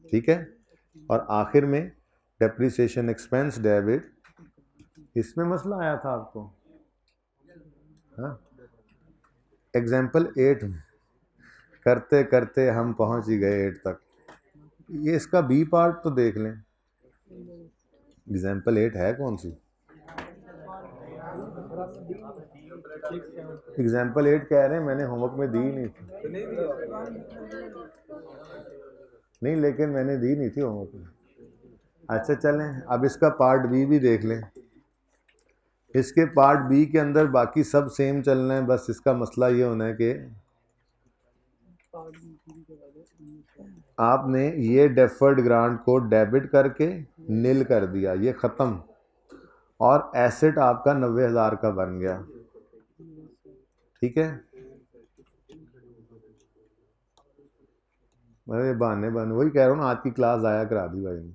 ठीक है, और आखिर में डेप्रीसिएशन एक्सपेंस डेबिट। इसमें मसला आया था आपको, हाँ, एग्जाम्पल 8 में करते करते हम पहुंच ही गए 8 तक, ये इसका बी पार्ट तो देख लें, एग्जाम्पल 8 है कौन सी? एग्जाम्पल 8 कह रहे हैं, मैंने होमवर्क में दी नहीं थी, नहीं लेकिन मैंने दी नहीं थी होमवर्क में। अच्छा चलें, अब इसका पार्ट बी भी देख लें, इसके पार्ट बी के अंदर बाकी सब सेम चलना है, बस इसका मसला ये होना है कि आपने ये डेफर्ड ग्रांट को डेबिट करके नील कर दिया, ये ख़त्म, और एसेट आपका 90,000 का बन गया, ठीक है। अरे बहाने बहाने, वही कह रहा हूँ ना, आज की क्लास आया करा दी भाई ने,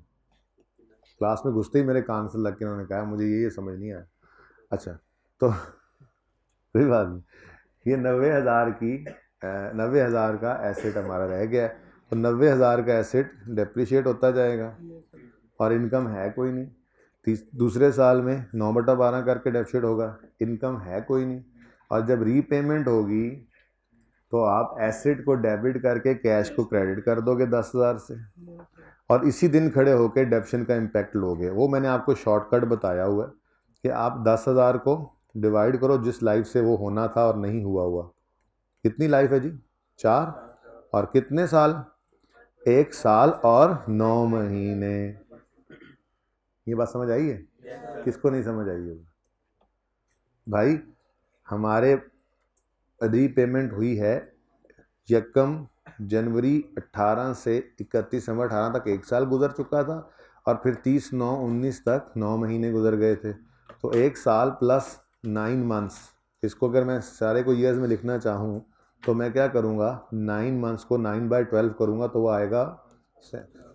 क्लास में घुसते ही मेरे कान से लग के उन्होंने कहा मुझे ये समझ नहीं आया। अच्छा, तो कोई बात नहीं, ये 90,000 की 90,000 का एसेट हमारा रह गया, तो 90,000 का एसेट डेप्रिशिएट होता जाएगा, और इनकम है कोई नहीं, दूसरे साल में 9/12 करके डेप्रिशिएट होगा, इनकम है कोई नहीं, और जब रीपेमेंट होगी तो आप एसेट को डेबिट करके कैश को क्रेडिट कर दोगे 10,000 से, और इसी दिन खड़े होकर डेप्शन का इम्पैक्ट लोगे। वो मैंने आपको शॉर्टकट बताया हुआ है कि आप 10,000 को डिवाइड करो जिस लाइफ से वो होना था और नहीं हुआ, कितनी लाइफ है जी? 4, और कितने साल? 1 साल और 9 महीने। ये बात समझ आई है? किसको नहीं समझ आई है भाई? हमारे रीपेमेंट हुई है 1 जनवरी 18 से 31 दिसंबर 18 तक 1 साल गुजर चुका था और फिर 30/9/19 तक 9 महीने गुजर गए थे। तो 1 साल प्लस 9 मंथ्स, इसको अगर मैं सारे को ईयर्स में लिखना चाहूँ तो मैं क्या करूँगा, 9 मंथ्स को 9/12 करूँगा तो वो आएगा।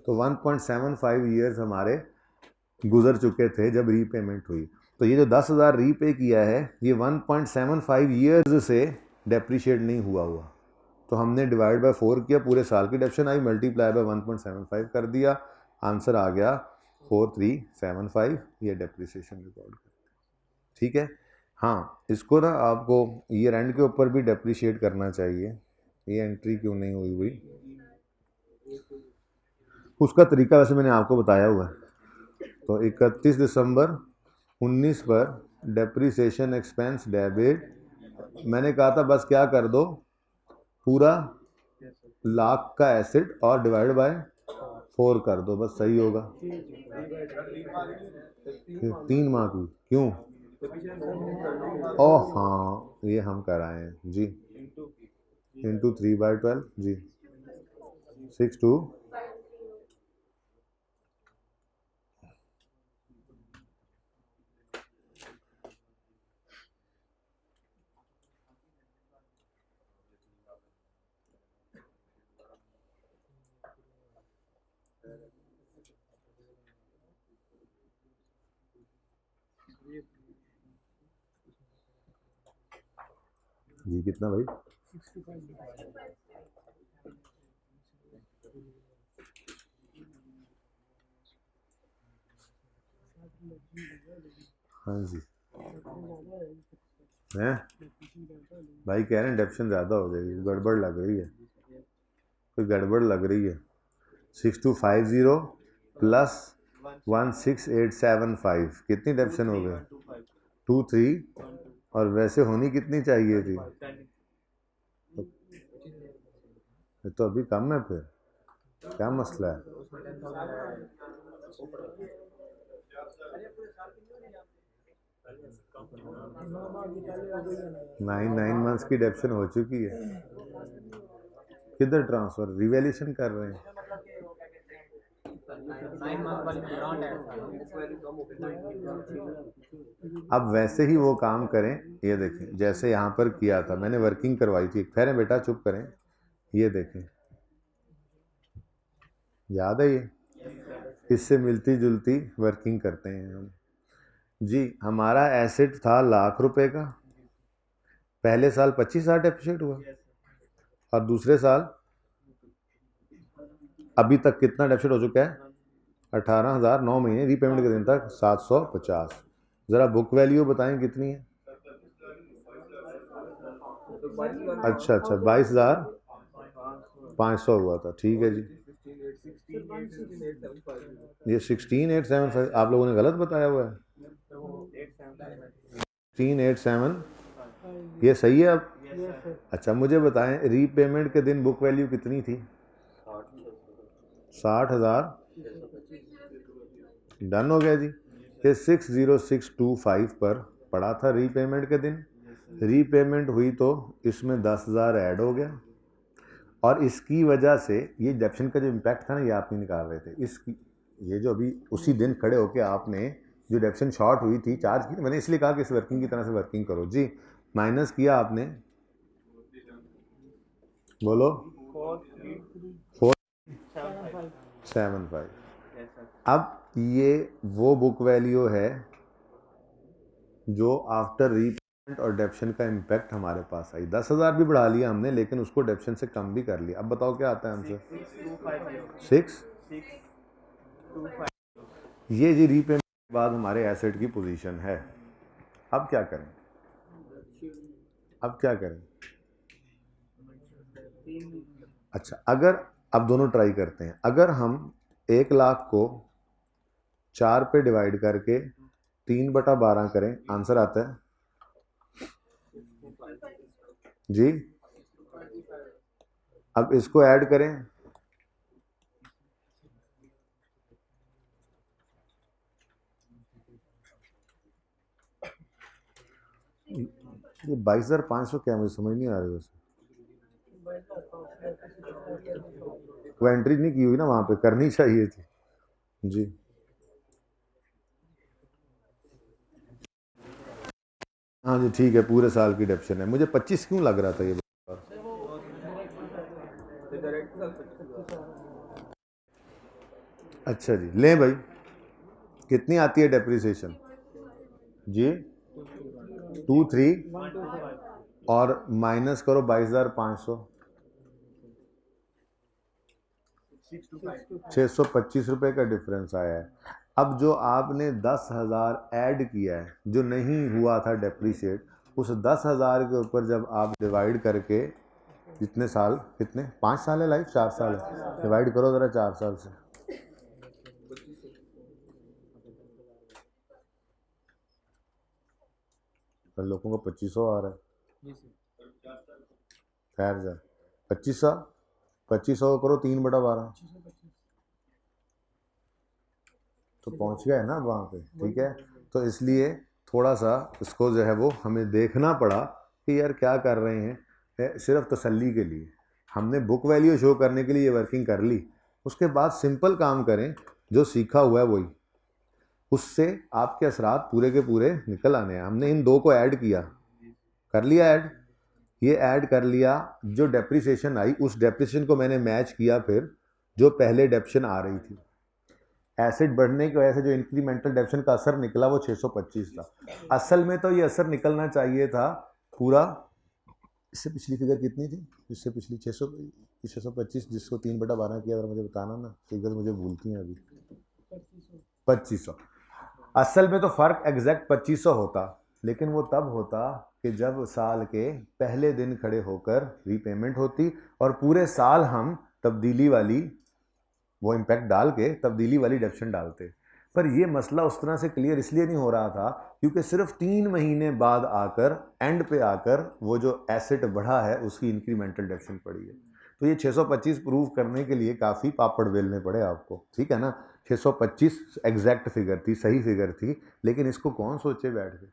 तो 1.75 ईयर्स हमारे गुजर चुके थे जब रीपेमेंट हुई। तो ये जो 10,000 रीपे किया है ये 1.75 ईयर्स से डेप्रीशिएट नहीं हुआ। तो हमने डिवाइड बाय 4 किया, पूरे साल की डेप्शन आई, मल्टीप्लाई बाय 1.75 कर दिया, आंसर आ गया 4375। ये डेप्रीसिएशन रिकॉर्ड कर, ठीक है। हाँ, इसको ना आपको ईयर एंड के ऊपर भी डेप्रीशिएट करना चाहिए। ये एंट्री क्यों नहीं हुई उसका तरीका वैसे मैंने आपको बताया हुआ है। तो 31 दिसंबर 19 पर डेप्रीसिएशन एक्सपेंस डेबिट, मैंने कहा था बस क्या कर दो, पूरा लाख का एसेट और डिवाइड बाय 4 कर दो, बस सही होगा। 3 माह की क्यों? ओह हाँ, ये हम कराए हैं जी, इंटू 3/12 जी, 6/2 जी। कितना भाई? 65। हाँ जी हैं भाई, कह रहे हैं डेप्शन ज़्यादा हो जाएगी, गड़बड़ लग रही है, कोई गड़बड़ लग रही है। 6250 प्लस 16875 कितनी डेप्शन हो गई? 23, और वैसे होनी कितनी चाहिए थी? तो अभी कम है, फिर क्या मसला है? 9 मंथ्स की डेप्शन हो चुकी है। किधर ट्रांसफर, रिवैल्यूएशन कर रहे हैं? अब वैसे ही वो काम करें, ये देखें जैसे यहाँ पर किया था, मैंने वर्किंग करवाई थी। खैर बेटा चुप करें, ये देखें, याद है ये, इससे मिलती जुलती वर्किंग करते हैं हम जी। हमारा एसेट था ₹1,00,000 का, पहले साल 25,000 डेप्रिशिएट हुआ और दूसरे साल अभी तक कितना डेप्रिशिएट हो चुका है? 18,000, 9 महीने, रीपेमेंट के दिन तक 750। ज़रा बुक वैल्यू बताएं कितनी है? अच्छा 22,500 हुआ था, ठीक है जी। ये 16,875 आप लोगों ने गलत बताया हुआ है। 16,875 ये सही है अब? अच्छा मुझे बताएं, रीपेमेंट के दिन बुक वैल्यू कितनी थी? 60,000। डन हो गया जी। ये 60625 पर पड़ा था रीपेमेंट के दिन, रीपेमेंट हुई तो इसमें 10,000 ऐड हो गया, और इसकी वजह से ये डेप्शन का जो इम्पैक्ट था ना, ये आप नहीं निकाल रहे थे। इसकी ये जो अभी उसी दिन खड़े होके आपने जो डेप्शन शॉर्ट हुई थी चार्ज की, मैंने इसलिए कहा कि इस वर्किंग की तरह से वर्किंग करो जी। माइनस किया आपने, बोलो 4,375। अब ये वो बुक वैल्यू है जो आफ्टर रीपेमेंट और डेप्शन का इम्पैक्ट हमारे पास आई। 10,000 भी बढ़ा लिया हमने, लेकिन उसको डेप्शन से कम भी कर लिया। अब बताओ क्या आता है हमसे? 6। ये जी रीपेमेंट के बाद हमारे एसेट की पोजीशन है। अब क्या करें? अब क्या करें? अच्छा, अगर अब दोनों ट्राई करते हैं, अगर हम 1,00,000 को 4 पे डिवाइड करके 3/12 करें, आंसर आता है जी। अब इसको ऐड करें, ये 22,500 क्या, मुझे समझ नहीं आ रही वैसे। वो एंट्री नहीं की हुई ना, वहाँ पे करनी चाहिए थी जी। हाँ जी ठीक है, पूरे साल की डेप्शन है। मुझे 25 क्यों लग रहा था ये बार? अच्छा जी, लें भाई, कितनी आती है डेप्रिसिएशन जी? 2 3 और माइनस करो 22,500, 625 रुपये का डिफरेंस आया है। अब जो आपने 10,000 ऐड किया है जो नहीं हुआ था डेप्रिशिएट, उस 10,000 के ऊपर जब आप डिवाइड करके, कितने साल, कितने 5 साल है लाइफ, 4 साल है, डिवाइड करो ज़रा 4 साल से। तो लोगों को 2500 आ रहा है, खैर जा 2500, 2500 करो 3/12, तो पहुंच गए ना वहाँ पे, ठीक है। तो इसलिए थोड़ा सा इसको जो है वो हमें देखना पड़ा कि यार क्या कर रहे हैं। सिर्फ तसल्ली के लिए हमने बुक वैल्यू शो करने के लिए ये वर्किंग कर ली, उसके बाद सिंपल काम करें, जो सीखा हुआ है वही, उससे आपके असरात पूरे के पूरे निकल आने हैं। हमने इन दो को ऐड किया, कर लिया ऐड, ये ऐड कर लिया, जो डेप्रिसिएशन आई उस डेप्रिसिएशन को मैंने मैच किया फिर जो पहले डेप्शन आ रही थी। एसिड बढ़ने की वजह से जो इंक्रीमेंटल डेप्शन का असर निकला वो 625 था। असल में तो ये असर निकलना चाहिए था पूरा, इससे पिछली फिगर कितनी थी, इससे पिछली 625, जिसको 3/12 किया, अगर मुझे बताना ना, फिगर मुझे भूलती हैं अभी। 2500, असल में तो फ़र्क एग्जैक्ट 2500 होता, लेकिन वो तब होता कि जब साल के पहले दिन खड़े होकर रीपेमेंट होती और पूरे साल हम तब्दीली वाली वो इम्पैक्ट डाल के तब्दीली वाली डेप्शन डालते। पर ये मसला उस तरह से क्लियर इसलिए नहीं हो रहा था क्योंकि सिर्फ 3 महीने बाद आकर एंड पे आकर वो जो एसेट बढ़ा है उसकी इंक्रीमेंटल डेप्शन पड़ी है। तो ये 625 प्रूव करने के लिए काफ़ी पापड़ बेलने पड़े आपको, ठीक है ना। 625 एग्जैक्ट फिगर थी, सही फिगर थी, लेकिन इसको कौन सोचे बैठ के।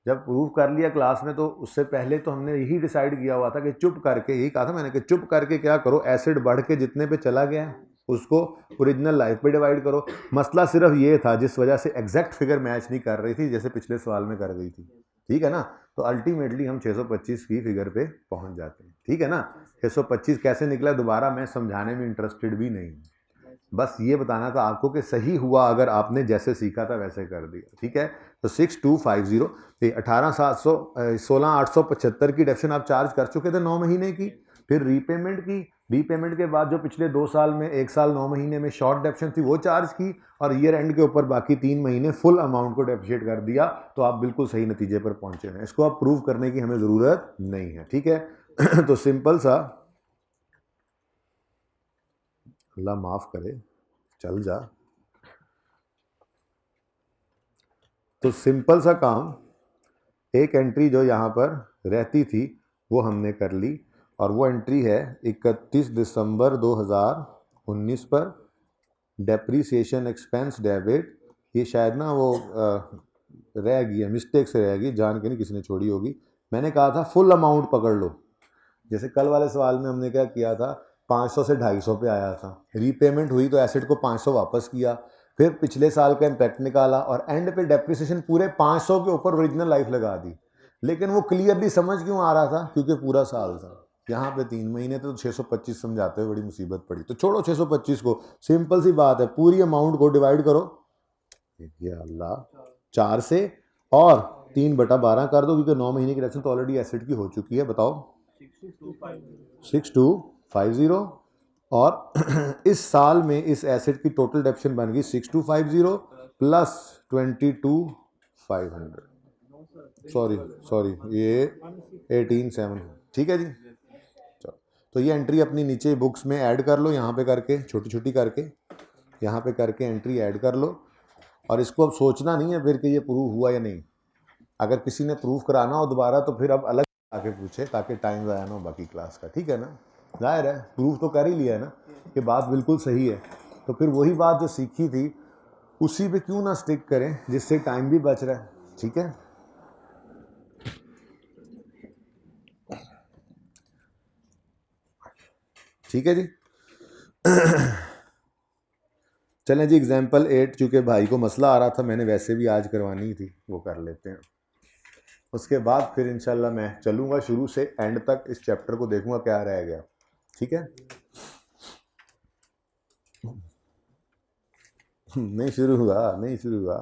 जब प्रूव कर लिया क्लास में तो उससे पहले तो हमने यही डिसाइड किया हुआ था कि चुप करके, यही कहा था मैंने कि चुप करके क्या करो, एसिड बढ़ के जितने पे चला गया उसको ओरिजिनल लाइफ पे डिवाइड करो। मसला सिर्फ ये था जिस वजह से एग्जैक्ट फिगर मैच नहीं कर रही थी जैसे पिछले सवाल में कर गई थी, ठीक है ना। तो अल्टीमेटली हम 625 की फिगर पे पहुंच जाते हैं, ठीक है ना। 625 कैसे निकला दोबारा मैं समझाने में इंटरेस्टेड भी नहीं, बस ये बताना था आपको कि सही हुआ अगर आपने जैसे सीखा था वैसे कर दिया, ठीक है। तो 6250, 18,700 16,875 की डेप्शन आप चार्ज कर चुके थे 9 महीने की, फिर रीपेमेंट की, रीपेमेंट के बाद जो पिछले 2 साल में 1 साल 9 महीने में शॉर्ट डेप्शन थी वो चार्ज की, और ईयर एंड के ऊपर बाकी 3 महीने फुल अमाउंट को डेप्रिशिएट कर दिया। तो आप बिल्कुल सही नतीजे पर पहुंचे हैं, इसको आप प्रूव करने की हमें ज़रूरत नहीं है, ठीक है। तो सिंपल सा, अल्लाह माफ़ करे, चल जा। तो सिंपल सा काम, एक एंट्री जो यहाँ पर रहती थी वो हमने कर ली, और वो एंट्री है 31 दिसंबर 2019 पर डेप्रीसिएशन एक्सपेंस डेबिट। ये शायद ना वो रह गई है, मिस्टेक से रह गई, जान के नहीं किसी ने छोड़ी होगी। मैंने कहा था फुल अमाउंट पकड़ लो, जैसे कल वाले सवाल में हमने क्या किया था, 500 से 250 पे आया था, रीपेमेंट हुई तो एसेट को 500 वापस किया, फिर पिछले साल का इम्पैक्ट निकाला और एंड पे डेप्रिसिएशन पूरे 500 के ऊपर ओरिजिनल लाइफ लगा दी। लेकिन वो क्लियरली समझ क्यों आ रहा था, क्योंकि पूरा साल था। यहाँ पे 3 महीने थे तो 625 समझाते हुए बड़ी मुसीबत पड़ी। तो छोड़ो 625 को, सिंपल सी बात है, पूरी अमाउंट को डिवाइड करो, या अल्लाह 4 से, और 3/12 कर दो, क्योंकि 9 महीने की डेप्शन तो ऑलरेडी एसेट की हो चुकी है। बताओ 6250, और इस साल में इस एसेट की टोटल डेप्शन बन गई 6250 प्लस 22,500, सॉरी ये 18,700, ठीक है जी। चलो, तो ये एंट्री अपनी नीचे बुक्स में ऐड कर लो, यहाँ पे करके छोटी छोटी करके, यहाँ पे करके एंट्री ऐड कर लो। और इसको अब सोचना नहीं है फिर कि ये प्रूव हुआ या नहीं। अगर किसी ने प्रूव कराना हो दोबारा तो फिर अब अलग आके पूछे, ताकि टाइम ज़ाया ना हो बाकी क्लास का, ठीक है ना। जाहिर है प्रूव तो कर ही लिया है ना कि बात बिल्कुल सही है, तो फिर वही बात जो सीखी थी उसी पे क्यों ना स्टिक करें, जिससे टाइम भी बच रहा है, ठीक है। ठीक है जी। चलें जी, एग्जाम्पल 8, चूँकि भाई को मसला आ रहा था, मैंने वैसे भी आज करवानी थी, वो कर लेते हैं। उसके बाद फिर इंशाल्लाह मैं चलूँगा शुरू से एंड तक, इस चैप्टर को देखूँगा क्या रह गया। ठीक है, नहीं शुरू हुआ,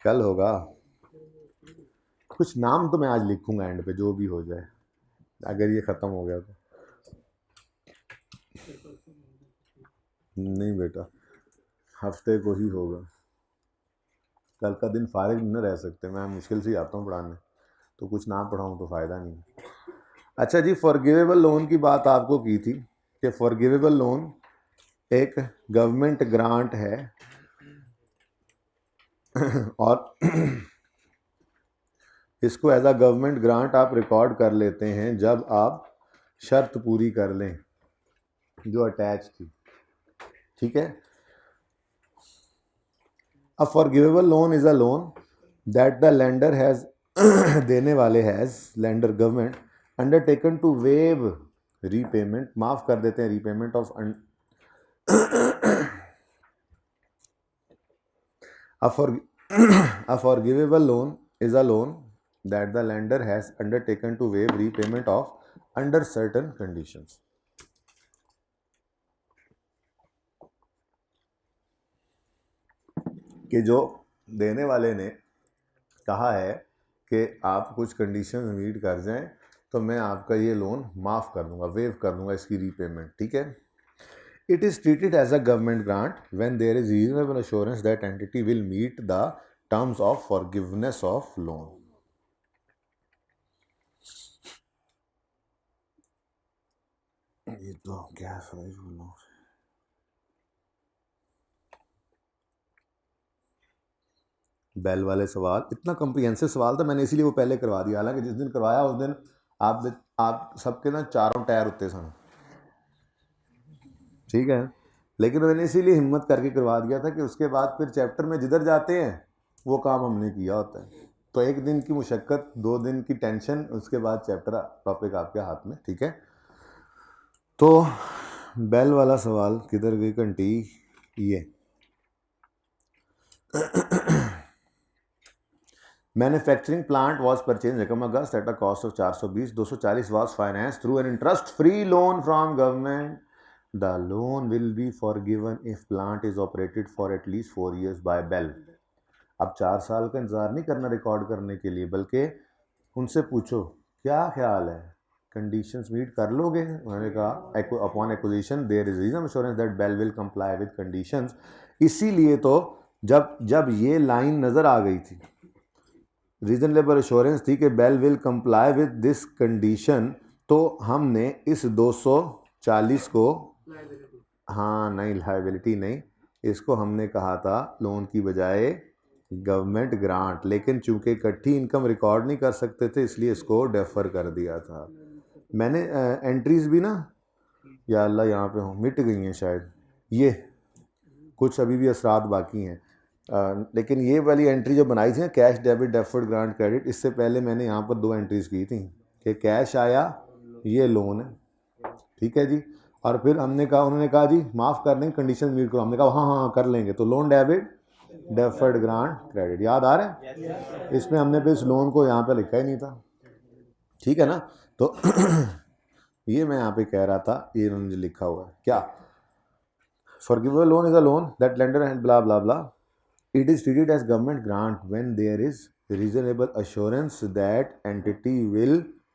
कल होगा। कुछ नाम तो मैं आज लिखूँगा एंड पे, जो भी हो जाए, अगर ये ख़त्म हो गया तो। नहीं बेटा, हफ्ते को ही होगा, कल का दिन फारिग न रह सकते, मैं मुश्किल से ही आता हूँ पढ़ाने, तो कुछ ना पढ़ाऊँ तो फ़ायदा नहीं। अच्छा जी, फॉरगिवेबल लोन की बात आपको की थी कि फॉरगिवेबल लोन एक गवर्नमेंट ग्रांट है और इसको एज अ गवर्नमेंट ग्रांट आप रिकॉर्ड कर लेते हैं जब आप शर्त पूरी कर लें जो अटैच थी। ठीक है, a forgivable loan is a loan that the lender has देने वाले has lender government undertaken to waive repayment, माफ कर देते हैं repayment of a forgivable loan is a loan that the lender has undertaken to waive repayment of under certain conditions. कि जो देने वाले ने कहा है कि आप कुछ कंडीशन मीट कर जाएं तो मैं आपका ये लोन माफ़ कर दूंगा, वेव कर दूंगा इसकी रीपेमेंट। ठीक है, it is treated as a government grant when there is reasonable assurance that entity will meet the terms of forgiveness of loan. ये तो क्या है, बेल वाले सवाल, इतना कॉम्प्रिहेंसिव सवाल था, मैंने इसीलिए वो पहले करवा दिया, हालांकि जिस दिन करवाया उस दिन आप सबके ना चारों टायर उत्ते सन। ठीक है, लेकिन मैंने इसीलिए हिम्मत करके करवा दिया था कि उसके बाद फिर चैप्टर में जिधर जाते हैं वो काम हमने किया होता है। तो एक दिन की मुशक्क़त, 2 दिन की टेंशन, उसके बाद चैप्टर टॉपिक आपके हाथ में। ठीक है, तो बेल वाला सवाल किधर गई घंटी, ये मैन्युफैक्चरिंग प्लांट वॉज परचेज एकम August at a cost of 420, 240 was finance through an interest free loan from government. The loan will be forgiven if plant is operated for at least 4 years by Bell. अब 4 साल का इंतजार नहीं करना record करने के लिए, बल्कि उनसे पूछो क्या ख्याल है, कंडीशंस मीट कर लोगे। उन्होंने कहा upon acquisition there is reason assurance that Bell will comply with conditions. इसीलिए तो जब ये लाइन नज़र आ गई थी, रीजनेबल एश्योरेंस थी कि Bell will comply with this condition, तो हमने इस 240 को, हाँ नहीं लायबिलिटी नहीं, इसको हमने कहा था लोन की बजाय गवर्नमेंट ग्रांट, लेकिन चूंकि इकट्ठी इनकम रिकॉर्ड नहीं कर सकते थे इसलिए इसको डेफर कर दिया था। मैंने एंट्रीज भी ना, या अल्लाह यहाँ पे हूँ, मिट गई हैं शायद, ये कुछ अभी भी असरात बाकी हैं, लेकिन ये वाली एंट्री जो बनाई थी ना, cash debit deferred grant credit, इससे पहले मैंने यहाँ पर 2 एंट्रीज की थी कि कैश आया, ये लोन है। ठीक है जी, और फिर हमने कहा, उन्होंने कहा जी माफ़ कर देंगे कंडीशन मीट करो, हमने कहा हाँ हाँ कर लेंगे, तो loan debit deferred grant credit, याद आ रहा है। इसमें हमने फिर इस लोन को यहाँ पे लिखा ही नहीं था। ठीक है ना, तो ये मैं यहाँ पे कह रहा था, ये उन्होंने लिखा हुआ है क्या, forgivable loan is a loan that lender and blah blah blah, it is treated as government grant when there is reasonable assurance that entity will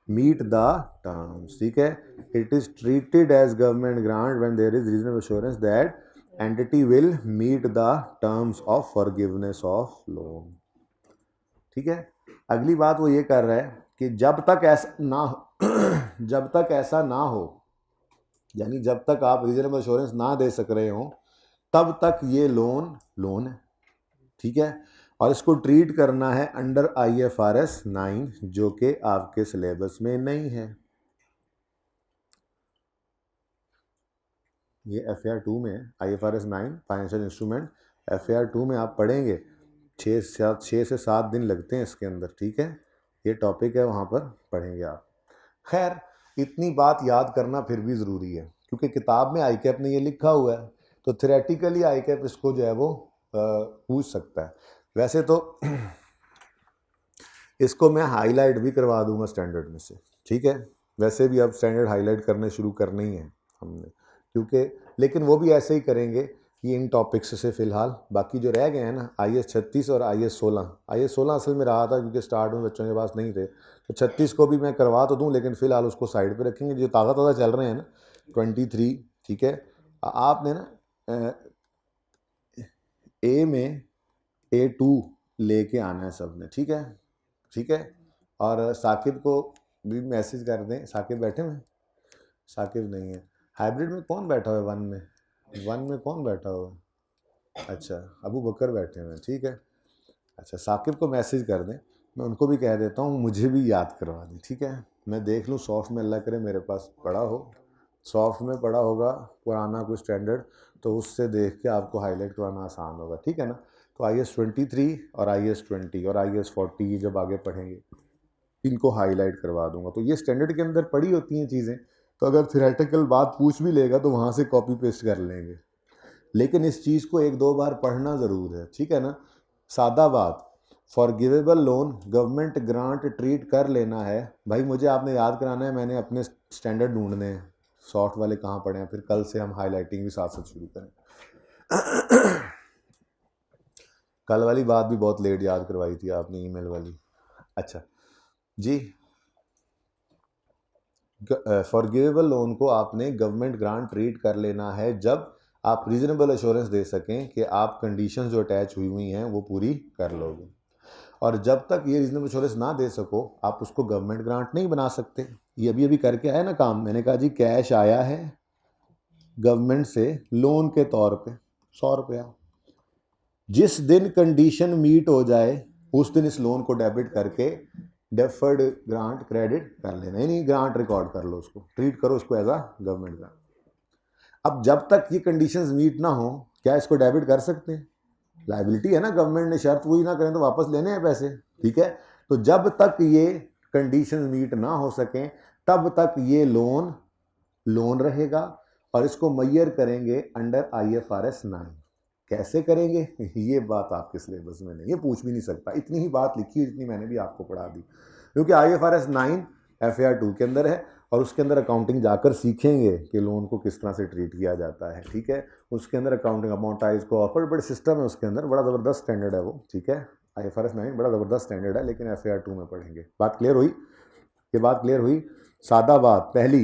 meet the terms। ठीक है, it is treated as government grant when there is reasonable assurance that entity will meet the terms of forgiveness of loan। ठीक है, अगली बात वो ये कर रहा है कि जब तक ऐसा ना हो जब तक ऐसा ना हो, यानी जब तक आप रीजनेबल एश्योरेंस ना दे सक रहे हो, तब तक ये लोन है। ठीक है, और इसको ट्रीट करना है अंडर IFRS 9, जो कि आपके सिलेबस में नहीं है, ये FAR 2 में है। IFRS 9 फाइनेंशियल इंस्ट्रूमेंट FAR 2 में आप पढ़ेंगे, 6 से 7 दिन लगते हैं इसके अंदर। ठीक है, ये टॉपिक है, वहाँ पर पढ़ेंगे आप। खैर, इतनी बात याद करना फिर भी ज़रूरी है क्योंकि किताब में आई कैप ने ये लिखा हुआ है, तो थ्योरेटिकली आई कैप इसको जो है वो पूछ सकता है। वैसे तो इसको मैं हाईलाइट भी करवा दूंगा स्टैंडर्ड में से, ठीक है। वैसे भी अब स्टैंडर्ड हाईलाइट करने शुरू करने ही हैं हमने, क्योंकि लेकिन वो भी ऐसे ही करेंगे कि इन टॉपिक्स से फ़िलहाल बाकी जो रह गए हैं ना, IS 36 और IS 16, IS 16 असल में रहा था क्योंकि स्टार्ट में बच्चों के पास नहीं थे, तो 36 को भी मैं करवा तो दूँ, लेकिन फ़िलहाल उसको साइड पे रखेंगे। जो ताज़ा ताज़ा चल रहे हैं ना 23, ठीक है। आपने ना A में A2 लेके आना है सब ने, ठीक है, ठीक है। और साकिब को भी मैसेज कर दें। साकिब बैठे हुए? साकिब नहीं है। हाइब्रिड में कौन बैठा हुआ है? वन में कौन बैठा हुआ है? अच्छा, अबू बकर बैठे हुए हैं, ठीक है। अच्छा, साकिब को मैसेज कर दें। मैं उनको भी कह देता हूँ मुझे भी याद करवा दें, ठीक है। मैं देख लूँ सॉफ्ट में, अल्लाह करे मेरे पास पड़ा हो, सॉफ्ट में पड़ा होगा पुराना कोई स्टैंडर्ड, तो उससे देख के आपको हाईलाइट करवाना आसान होगा, ठीक है ना। तो IS 23 और IS 20 और IS 40 जब आगे पढ़ेंगे इनको हाईलाइट करवा दूंगा। तो ये स्टैंडर्ड के अंदर पड़ी होती हैं चीज़ें, तो अगर थ्योरेटिकल बात पूछ भी लेगा तो वहाँ से कॉपी पेस्ट कर लेंगे, लेकिन इस चीज़ को 1-2 बार पढ़ना ज़रूर है, ठीक है ना। सादा बात, forgivable loan government grant treat कर लेना है। भाई मुझे आपने याद कराना है, मैंने अपने स्टैंडर्ड ढूंढने हैं, सॉफ्ट वाले कहाँ पड़े हैं, फिर कल से हम हाईलाइटिंग भी साथ साथ शुरू करें। कल वाली बात भी बहुत लेट याद करवाई थी आपने, ईमेल वाली। अच्छा जी, फॉरगिवेबल लोन को आपने गवर्नमेंट ग्रांट ट्रीट कर लेना है जब आप रीजनेबल एश्योरेंस दे सकें कि आप कंडीशंस जो अटैच हुई हैं वो पूरी कर लोगे। और जब तक ये रीजनेबल एश्योरेंस ना दे सको आप उसको गवर्नमेंट ग्रांट नहीं बना सकते। ये अभी अभी करके आया ना काम, मैंने कहा जी कैश आया है गवर्नमेंट से लोन के तौर पे 100 रुपया, जिस दिन कंडीशन मीट हो जाए उस दिन इस लोन को डेबिट करके डेफर्ड ग्रांट क्रेडिट कर लेना, नहीं ग्रांट रिकॉर्ड कर लो, उसको ट्रीट करो उसको एज अ गवर्नमेंट ग्रांट। अब जब तक ये कंडीशंस मीट ना हो क्या इसको डेबिट कर सकते हैं? लाइबिलिटी है ना, गवर्नमेंट ने शर्त पूरी ना करें तो वापस लेने हैं पैसे, ठीक है। तो जब तक ये कंडीशंस मीट ना हो सकें तब तक ये लोन रहेगा, और इसको मैयर करेंगे अंडर IFRS 9। कैसे करेंगे ये बात आपके सिलेबस में नहीं, ये पूछ भी नहीं सकता। इतनी ही बात लिखी है जितनी मैंने भी आपको पढ़ा दी, क्योंकि IFRS 9 FAR 2 के अंदर है, और उसके अंदर अकाउंटिंग जाकर सीखेंगे कि लोन को किस तरह से ट्रीट किया जाता है, ठीक है। उसके अंदर अकाउंटिंग अमाउंटाइज को ऑफर बड़े सिस्टम है, उसके अंदर बड़ा ज़बरदस्त स्टैंडर्ड है वो, ठीक है। IFRS 9 बड़ा ज़बरदस्त स्टैंडर्ड है, लेकिन FAR 2 में पढ़ेंगे। बात क्लियर हुई? ये बात क्लियर हुई? सादा बात पहली,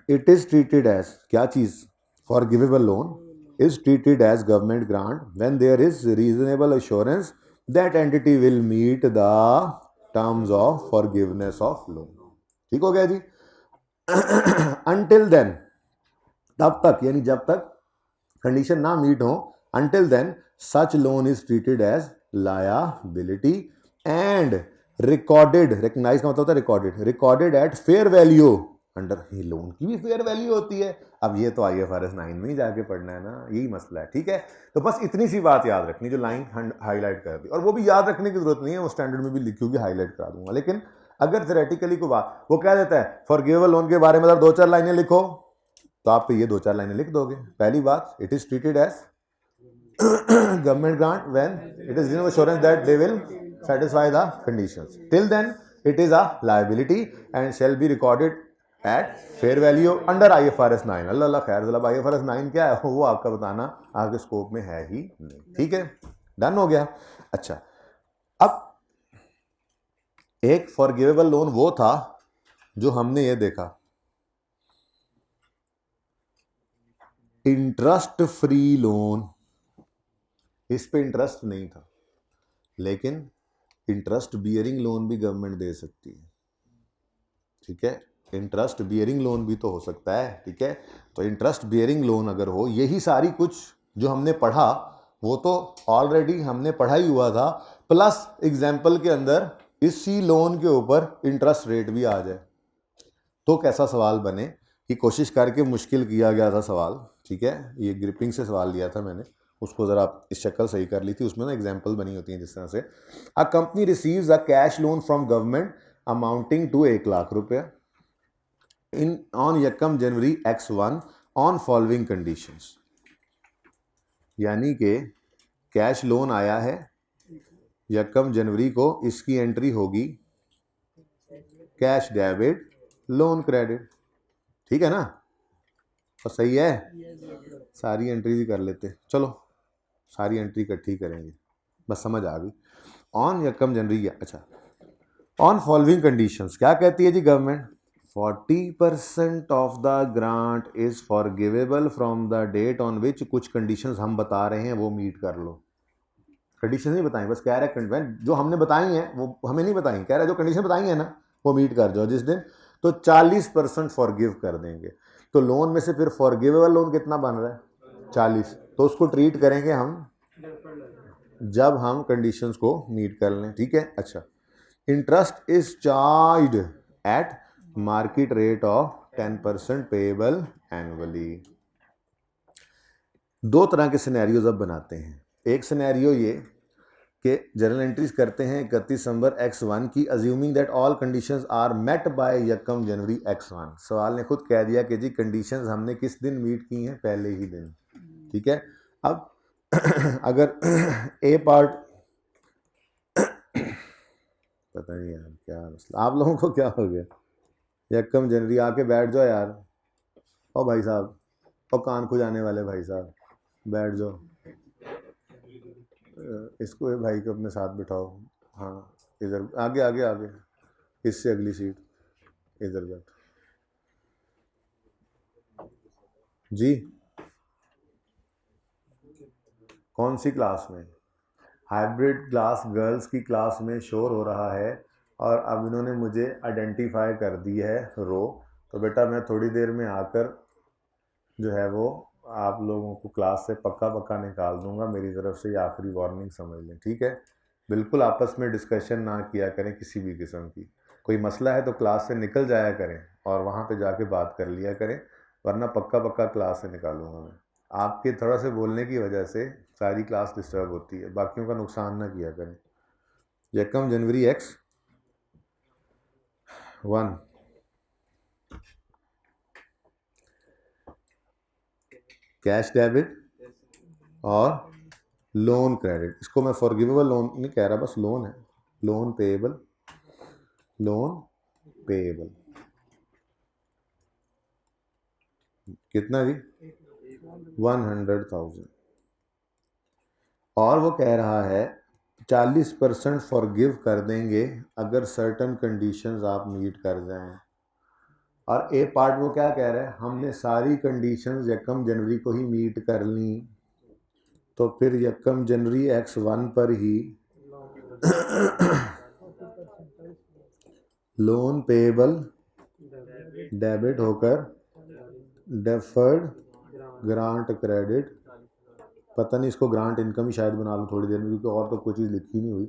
इट इज़ ट्रीटेड एज क्या चीज़? Forgivable loan is treated as government grant when there is reasonable assurance that entity will meet the terms of forgiveness of loan। ठीक हो गया जी। until then, तब तक यानी जब तक कंडीशन ना मीट हो, until then such loan is treated as liability and recorded, recognize का मतलब होता है recorded at fair value under. He loan की भी फेयर वैल्यू होती है। अब ये तो IFRS 9 में ही जाके पढ़ना है ना, यही मसला है, ठीक है। तो बस इतनी सी बात याद रखनी जो लाइन हाईलाइट कर दी, और वो भी याद रखने की जरूरत नहीं है, वो स्टैंडर्ड में भी लिखूंगी, हाईलाइट करा दूंगा। लेकिन अगर थ्योरेटिकली को बात वो कह देता है फॉरगिवेबल लोन के बारे में अगर 2-4 लाइनें लिखो, तो आप ये 2-4 लाइनें लिख दोगे। पहली बात, it is treated as government grant when it is no assurance that they will satisfy the conditions. Till then it is a liability and shall be recorded at fair value under IFRS 9। अल्लाह खैर, मतलब IFRS 9 क्या है वो आपका बताना आपके scope में है ही नहीं, ठीक है। डन हो गया। अच्छा, अब एक फॉरगिवेबल लोन वो था जो हमने ये देखा, इंटरेस्ट फ्री लोन। इस पे इंटरेस्ट नहीं था, लेकिन इंटरेस्ट बियरिंग लोन भी गवर्नमेंट दे सकती है, ठीक है। इंटरेस्ट बियरिंग लोन भी तो हो सकता है, ठीक है। तो इंटरेस्ट बियरिंग लोन अगर हो, यही सारी कुछ जो हमने पढ़ा वो तो ऑलरेडी हमने पढ़ा ही हुआ था, प्लस एग्जाम्पल के अंदर इसी लोन के ऊपर इंटरेस्ट रेट भी आ जाए, तो कैसा सवाल बने कि कोशिश करके मुश्किल किया गया था सवाल, ठीक है। ये ग्रिपिंग से सवाल लिया था मैंने, उसको ज़रा इस शक्ल सही कर ली थी, उसमें ना एग्जाम्पल बनी होती है जिस तरह से, a company receives a cash loan from government amounting to 1 lakh रुपया। इन ऑन यकम जनवरी X1 ऑन फॉलोइंग कंडीशंस, यानी कि कैश लोन आया है यकम जनवरी को, इसकी एंट्री होगी कैश डेबिट लोन क्रेडिट, ठीक है ना? और सही है, सारी एंट्रीज ही कर लेते, चलो सारी एंट्री इकट्ठी करेंगे, बस समझ आ गई। ऑन यकम जनवरी, अच्छा ऑन फॉलोइंग कंडीशंस क्या कहती है जी government, 40% of the grant is forgivable from the date on which, कुछ कंडीशंस हम बता रहे हैं वो मीट कर लो। कंडीशन नहीं बताई, बस कह रहा है जो हमने बताई हैं वो हमें नहीं बताई, कह रहा है जो कंडीशन बताई है ना वो मीट कर जाओ जिस दिन, तो 40% फॉरगिव कर देंगे। तो लोन में से फिर फॉरगिवेबल लोन कितना बन रहा है 40, तो उसको ट्रीट करेंगे हम जब हम कंडीशंस को मीट कर लें, ठीक है। अच्छा, interest is charged eight market rate of 10% payable annually. दो तरह के सिनेरियोज अब बनाते हैं। एक सिनेरियो ये कि जर्नल एंट्रीज करते हैं 31 दिसंबर X1 की, assuming that all conditions are met by यकम जनवरी X1। सवाल ने खुद कह दिया कि जी कंडीशंस हमने किस दिन मीट की हैं, पहले ही दिन, ठीक है। अब अगर ए पार्ट, पता नहीं यार क्या मसला, आप लोगों को क्या हो गया, यकम जनवरी आके बैठ जाओ यार, ओ भाई साहब, ओ कान खुजाने वाले भाई साहब बैठ जाओ, इसको भाई को अपने साथ बिठाओ, हाँ इधर आगे आगे आगे, इससे अगली सीट इधर बैठ जी। कौन सी क्लास में, हाइब्रिड क्लास गर्ल्स की क्लास में शोर हो रहा है, और अब इन्होंने मुझे आइडेंटिफाई कर दी है रो, तो बेटा मैं थोड़ी देर में आकर जो है वो आप लोगों को क्लास से पक्का पक्का निकाल दूंगा, मेरी तरफ से ये आखिरी वार्निंग समझ लें, ठीक है। बिल्कुल आपस में डिस्कशन ना किया करें किसी भी किस्म की, कोई मसला है तो क्लास से निकल जाया करें और वहाँ पे जाके बात कर लिया करें, वरना पक्का पक्का क्लास से निकालूंगा मैं। आपके थोड़ा से बोलने की वजह से सारी क्लास डिस्टर्ब होती है, बाकियों का नुकसान ना किया करें। यकम जनवरी X1 कैश डेबिट और लोन क्रेडिट, इसको मैं फॉरगिवेबल लोन नहीं कह रहा, बस लोन है, लोन पेएबल, लोन पेएबल कितना जी 100,000, और वो कह रहा है 40% फॉरगिव कर देंगे अगर सर्टन कंडीशंस आप मीट कर जाएं। और ए पार्ट वो क्या कह रहा है, हमने सारी कंडीशंस यकम जनवरी को ही मीट कर ली, तो फिर यकम जनवरी X1 पर ही लोन पेएबल डेबिट होकर डेफर्ड ग्रांट क्रेडिट, पता नहीं इसको ग्रांट इनकम ही शायद बना लूँ थोड़ी देर में, क्योंकि और तो कोई चीज़ लिखी नहीं हुई,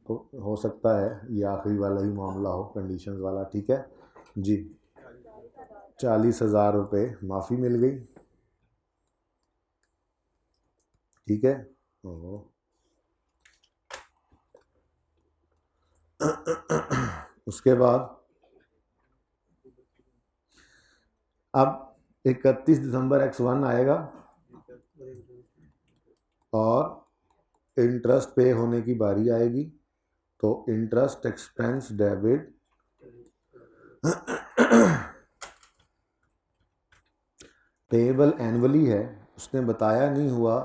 तो हो सकता है ये आखिरी वाला ही मामला हो कंडीशंस वाला, ठीक है जी। 40,000 रुपये माफ़ी मिल गई, ठीक है। उसके बाद अब 31 दिसंबर X1 आएगा और इंटरेस्ट पे होने की बारी आएगी, तो interest expense debit payable annually है, उसने बताया नहीं हुआ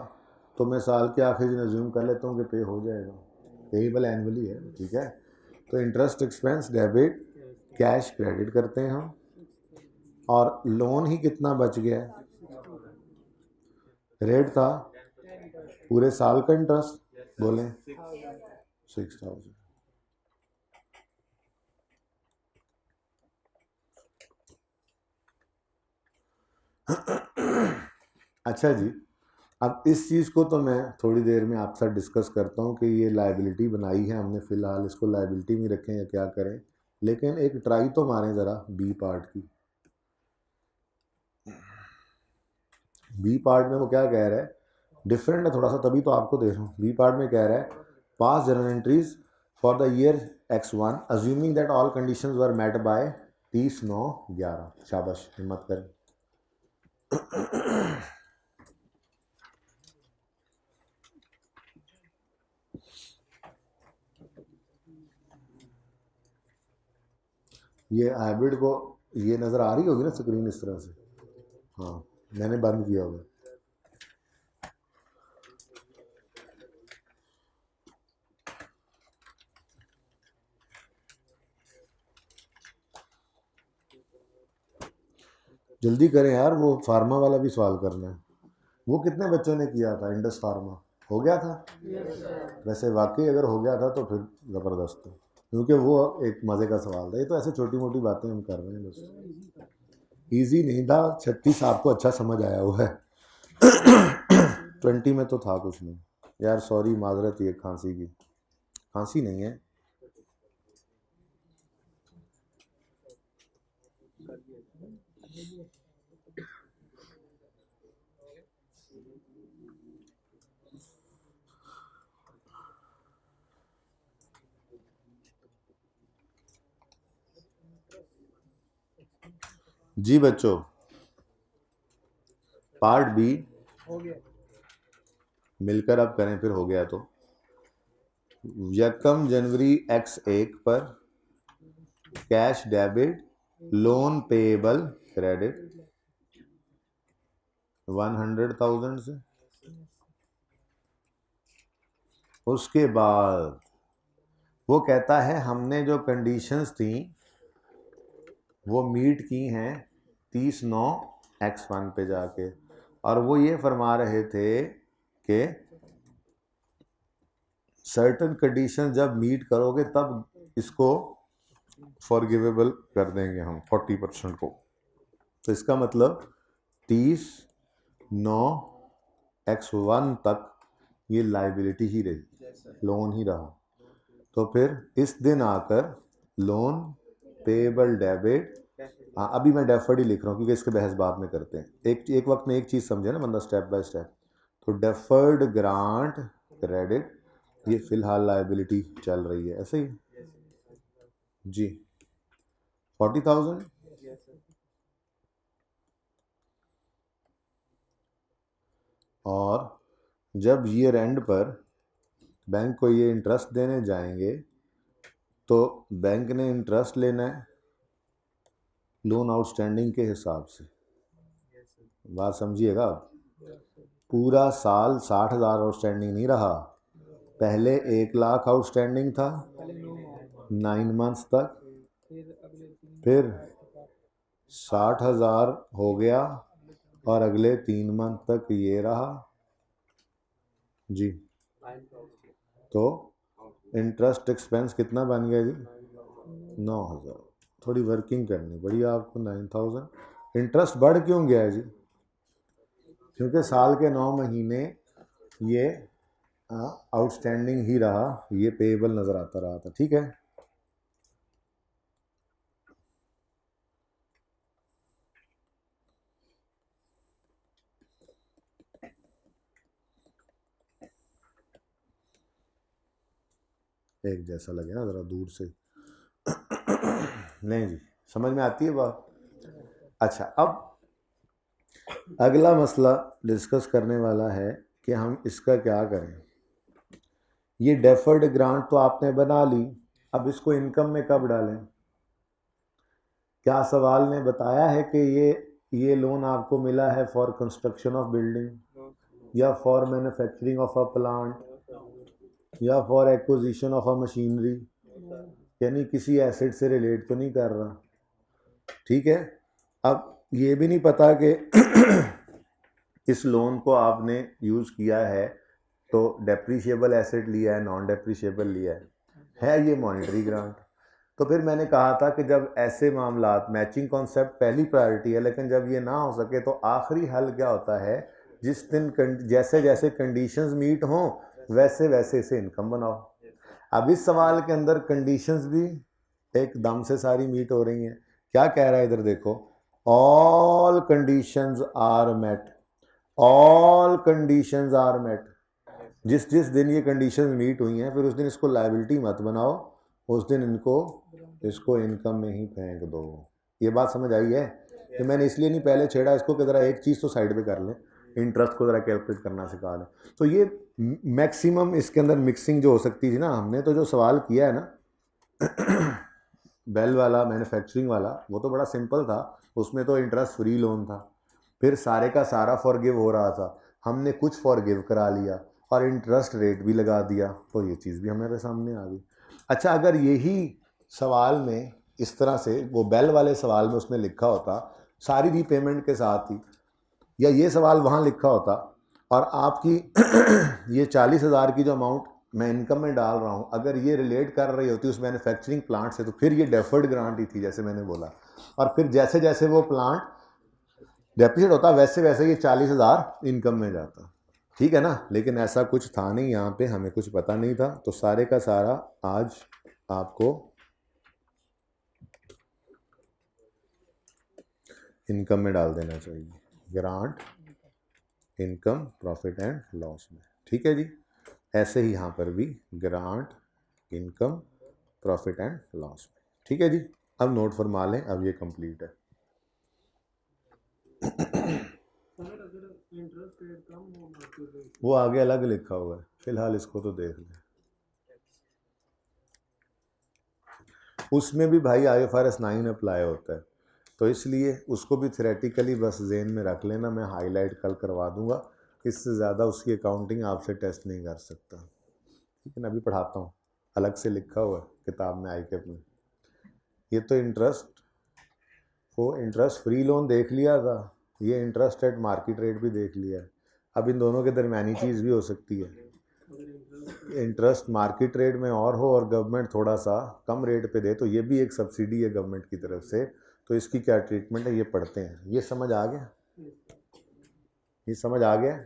तो मैं साल के आखिरी दिन अज्यूम कर लेता हूँ कि पे हो जाएगा, पेएबल एनुअली है, ठीक है। तो interest expense debit cash credit करते हैं हम, और लोन ही कितना बच गया, रेट था पूरे साल का इंटरेस्ट, बोलें 6,000। अच्छा जी, अब इस चीज़ को तो मैं थोड़ी देर में आपसे डिस्कस करता हूँ कि ये लाइबिलिटी बनाई है हमने, फ़िलहाल इसको लाइबिलिटी में रखें या क्या करें, लेकिन एक ट्राई तो मारें ज़रा बी पार्ट की। बी पार्ट में वो क्या कह रहा है, डिफरेंट है थोड़ा सा, तभी तो आपको दे रहा हूँ। बी पार्ट में कह रहा है pass journal entries for the year X1 assuming that all conditions were met by 30 9 11, शाबाश, हिम्मत करें। ये हैबिट को, ये नज़र आ रही होगी ना स्क्रीन इस तरह से? हाँ, मैंने बंद किया होगा। जल्दी करें यार, वो फार्मा वाला भी सवाल करना है। वो कितने बच्चों ने किया था इंडस फार्मा? हो गया था? वैसे वाकई अगर हो गया था तो फिर ज़बरदस्त है, क्योंकि वो एक मज़े का सवाल था। ये तो ऐसे छोटी मोटी बातें हम कर रहे हैं बस। इजी नहीं था, 36 आपको अच्छा समझ आया हुआ है। 20 में तो था कुछ नहीं यार, सॉरी, माजरत, ये खांसी की, खांसी नहीं है। जी बच्चों, पार्ट बी मिलकर अब करें, फिर हो गया तो। यकम जनवरी x1 पर cash debit, loan payable credit 100,000 से। उसके बाद वो कहता है हमने जो कंडीशंस थी वो मीट की हैं 30 9 x1 पे जाके, और वो ये फरमा रहे थे कि सर्टन कंडीशन जब मीट करोगे तब इसको फॉरगिवेबल कर देंगे हम 40% को। तो इसका मतलब 30 9 x1 तक ये लाइबिलिटी ही रही, लोन ही रहा। तो फिर इस दिन आकर लोन पेएबल डेबिट, हाँ अभी मैं डेफर्ड ही लिख रहा हूँ क्योंकि इसके बहस बाद में करते हैं। एक वक्त में एक चीज़ समझे ना बंदा, स्टेप बाय स्टेप। तो डेफर्ड ग्रांट क्रेडिट, ये फिलहाल लाइबिलिटी चल रही है ऐसे ही जी। 40,000 और जब ईयर एंड पर बैंक को ये इंटरेस्ट देने जाएंगे तो बैंक ने इंटरेस्ट लेना है लोन आउटस्टैंडिंग के हिसाब से। बात समझिएगा, पूरा साल 60,000 आउटस्टैंडिंग नहीं रहा, पहले 1 लाख आउटस्टैंडिंग था 9 मंथ्स तक, फिर 60,000 हो गया और अगले 3 मंथ तक ये रहा जी। तो इंटरेस्ट एक्सपेंस कितना बन गया जी? 9,000। थोड़ी वर्किंग करनी पड़ी आपको। 9,000 इंटरेस्ट बढ़ क्यों गया है जी? क्योंकि साल के 9 महीने ये आउटस्टैंडिंग ही रहा, ये पेएबल नज़र आता रहा था, ठीक है। एक जैसा लगे ना ज़रा दूर से। नहीं जी, समझ में आती है बात? अच्छा, अब अगला मसला डिस्कस करने वाला है कि हम इसका क्या करें। ये डेफर्ड ग्रांट तो आपने बना ली, अब इसको इनकम में कब डालें? क्या सवाल ने बताया है कि ये लोन आपको मिला है फॉर कंस्ट्रक्शन ऑफ बिल्डिंग या for manufacturing of a plant या for acquisition of a machinery, यानी किसी एसेट से रिलेट तो नहीं कर रहा, ठीक है। अब ये भी नहीं पता कि इस लोन को आपने यूज़ किया है तो डेप्रीशिएबल एसेट लिया है, नॉन डेप्रीशिएबल लिया है ये मॉनेटरी ग्रांट। तो फिर मैंने कहा था कि जब ऐसे मामलात, मैचिंग कॉन्सेप्ट पहली प्रायोरिटी है, लेकिन जब ये ना हो सके तो आखिरी हल क्या होता है, जिस दिन जैसे जैसे कंडीशंस मीट हों वैसे वैसे इसे इनकम बनाओ। अब इस सवाल के अंदर कंडीशंस भी एकदम से सारी मीट हो रही हैं। क्या कह रहा है इधर देखो, all conditions are met, all conditions are met. जिस जिस दिन ये कंडीशंस मीट हुई हैं फिर उस दिन इसको लायबिलिटी मत बनाओ, उस दिन इसको इनकम में ही फेंक दो। ये बात समझ आई है कि मैंने इसलिए नहीं पहले छेड़ा इसको कि ज़रा एक चीज़ तो साइड पे कर लें, इंटरेस्ट को ज़रा कैलकुलेट करना सिखा लें। तो ये मैक्सिमम इसके अंदर मिक्सिंग जो हो सकती थी ना, हमने तो जो सवाल किया है ना बेल वाला, मैन्युफैक्चरिंग वाला, वो तो बड़ा सिंपल था, उसमें तो इंटरेस्ट फ्री लोन था, फिर सारे का सारा फॉरगिव हो रहा था, हमने कुछ फॉरगिव करा लिया और इंटरेस्ट रेट भी लगा दिया, तो ये चीज़ भी हमारे सामने आ गई। अच्छा, अगर यही सवाल में इस तरह से वो बेल वाले सवाल में उसने लिखा होता सारी रीपेमेंट के साथ ही, या ये सवाल वहाँ लिखा होता और आपकी ये 40,000 की जो अमाउंट मैं इनकम में डाल रहा हूँ, अगर ये रिलेट कर रही होती उस मैन्युफैक्चरिंग प्लांट से, तो फिर ये डेफर्ड ग्रांट ही थी जैसे मैंने बोला, और फिर जैसे जैसे वो प्लांट डेप्रिसिएट होता वैसे वैसे ये 40,000 इनकम में जाता। ठीक है ना, लेकिन ऐसा कुछ था नहीं, यहाँ पे हमें कुछ पता नहीं था, तो सारे का सारा आज आपको इनकम में डाल देना चाहिए, grant, income, profit and loss में। ठीक है जी, ऐसे ही यहाँ पर भी grant, income, profit and loss में। ठीक है जी, अब नोट फरमा लें, अब ये कंप्लीट है। वो आगे अलग लिखा हुआ है, फिलहाल इसको तो देख लें। उसमें भी भाई IFRS 9 अप्लाई होता है, तो इसलिए उसको भी थ्योरेटिकली बस जेन में रख लेना, मैं हाईलाइट कल करवा दूंगा, इससे ज़्यादा उसकी अकाउंटिंग आपसे टेस्ट नहीं कर सकता। ठीक है ना, अभी पढ़ाता हूँ, अलग से लिखा हुआ है किताब में ICAP में। ये तो इंटरेस्ट, वो इंटरेस्ट फ्री लोन देख लिया था, ये इंटरेस्ट एट मार्केट रेट भी देख लिया है। अब इन दोनों के दरमियानी चीज़ भी हो सकती है, इंटरेस्ट मार्केट रेट में और हो और गवर्नमेंट थोड़ा सा कम रेट पे दे, तो ये भी एक सब्सिडी है गवर्नमेंट की तरफ से, तो इसकी क्या ट्रीटमेंट है ये पढ़ते हैं। ये समझ आ गया, ये समझ आ गया।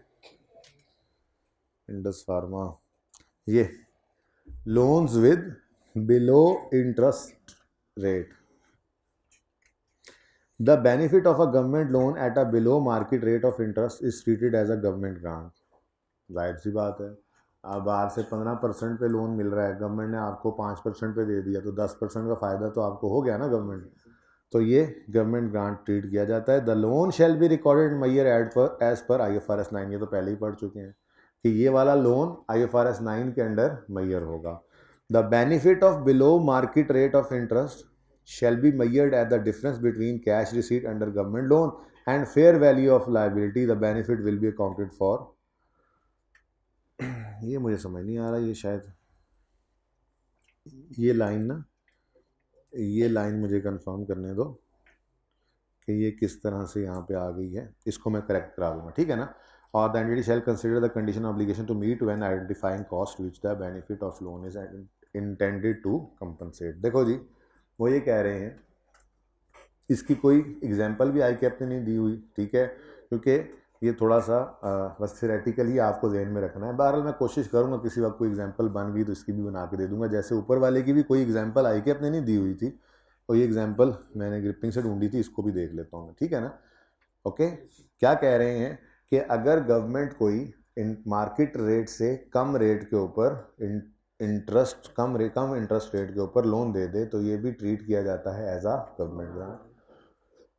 इंडस फार्मा, ये loans with below interest rate, the benefit of a government loan at a below market rate of interest is treated as a government grant. जाहिर सी बात है, आप बाहर से 15% पे लोन मिल रहा है, गवर्नमेंट ने आपको 5% पे दे दिया, तो 10% का फ़ायदा तो आपको हो गया ना गवर्नमेंट, तो ये गवर्नमेंट ग्रांट ट्रीट किया जाता है। The loan shall be recorded measure as per IFRS 9, ये तो पहले ही पढ़ चुके हैं कि ये वाला लोन IFRS 9 के अंडर मईयर होगा। The benefit of below market rate of interest shall be measured at the difference between cash receipt under government loan and fair value of liability. The benefit will be accounted for. ये मुझे समझ नहीं आ रहा, ये शायद ये line ना, ये लाइन मुझे कंफर्म करने दो कि ये किस तरह से यहाँ पे आ गई है, इसको मैं करेक्ट करा लूँगा। ठीक है ना, और the entity shall consider the condition obligation to meet when identifying cost which the benefit of loan is intended to compensate. देखो जी, वो ये कह रहे हैं, इसकी कोई एग्जांपल भी ICAP ने नहीं दी हुई, ठीक है, क्योंकि ये थोड़ा सा बस थ्योरेटिकली आपको जहन में रखना है। बहरहाल मैं कोशिश करूँगा किसी वक्त कोई एग्जांपल बन गई तो इसकी भी बना के दे दूंगा, जैसे ऊपर वाले की भी कोई एग्जांपल ICAP ने नहीं दी हुई थी, और ये एग्जांपल मैंने ग्रिपिंग से ढूंढी थी, इसको भी देख लेता हूँ, ठीक है ना। ओके, क्या कह रहे हैं कि अगर गवर्नमेंट कोई मार्केट रेट से कम रेट के ऊपर इंटरेस्ट कम इंटरेस्ट रेट के ऊपर लोन दे दे, तो ये भी ट्रीट किया जाता है एज आ गवर्नमेंट ग्रांट।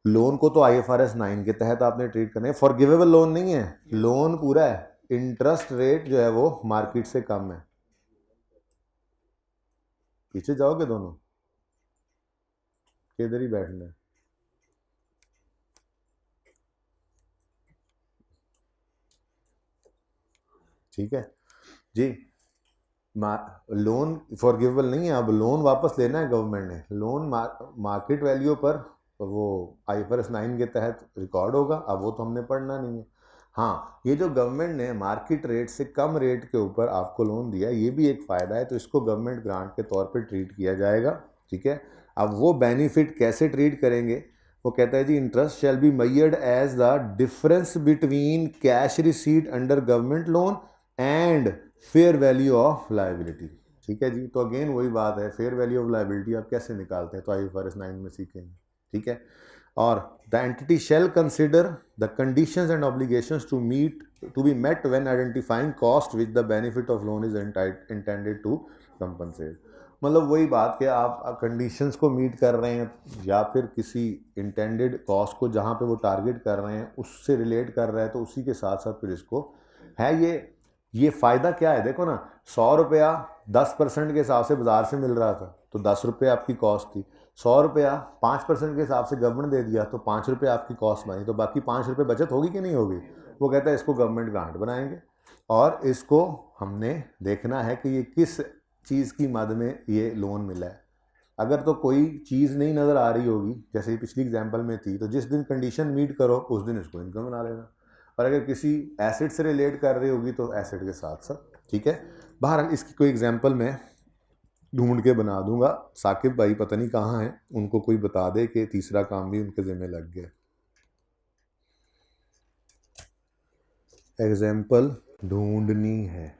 लोन को तो IFRS 9 के तहत आपने ट्रीट करना है, फॉरगिवेबल लोन नहीं है, लोन पूरा है, इंटरेस्ट रेट जो है वो मार्केट से कम है। पीछे जाओगे दोनों, किधर ही बैठना है। ठीक है जी, लोन फॉरगिवेबल नहीं है, अब लोन वापस लेना है गवर्नमेंट ने, लोन मार्केट वैल्यू पर वो IFRS 9 के तहत रिकॉर्ड होगा, अब वो तो हमने पढ़ना नहीं है। हाँ, ये जो गवर्नमेंट ने मार्केट रेट से कम रेट के ऊपर आपको लोन दिया, ये भी एक फ़ायदा है, तो इसको गवर्नमेंट ग्रांट के तौर पे ट्रीट किया जाएगा। ठीक है, अब वो बेनिफिट कैसे ट्रीट करेंगे, वो कहता है जी, interest shall be measured as the difference between cash receipt under government loan and fair value of liability. ठीक है जी, तो अगेन वही बात है, फेयर वैल्यू ऑफ लाइबिलिटी आप कैसे निकालते हैं, तो IFRS 9 में सीखेंगे। ठीक है, और the entity shall consider the conditions and obligations to be met when identifying cost which the benefit of loan is intended to compensate. मतलब वही बात कि आप कंडीशंस को मीट कर रहे हैं या फिर किसी इंटेंडेड कॉस्ट को जहाँ पे वो टारगेट कर रहे हैं उससे रिलेट कर रहे हैं, तो उसी के साथ साथ फिर इसको है ये फ़ायदा क्या है। देखो ना, 100 रुपया 10% के हिसाब से बाज़ार से मिल रहा था तो 10 रुपये आपकी कॉस्ट थी, 100 रुपया 5% के हिसाब से गवर्नमेंट दे दिया तो 5 रुपये आपकी कॉस्ट बनी, तो बाकी 5 रुपये बचत होगी कि नहीं होगी। वो कहता है इसको गवर्नमेंट ग्रांट बनाएंगे और इसको हमने देखना है कि ये किस चीज़ की मद में ये लोन मिला है। अगर तो कोई चीज़ नहीं नज़र आ रही होगी, जैसे पिछली एग्जांपल में थी, तो जिस दिन कंडीशन मीट करो उस दिन इसको इनकम बना लेना, और अगर किसी एसेट से रिलेट कर रही होगी तो एसेट के साथ साथ, ठीक है। बहरहाल इसकी कोई एग्जांपल मैं ढूंढ के बना दूंगा। साकिब भाई पता नहीं कहाँ हैं, उनको कोई बता दे कि तीसरा काम भी उनके ज़िम्मे लग गया। एग्जाम्पल ढूंढनी है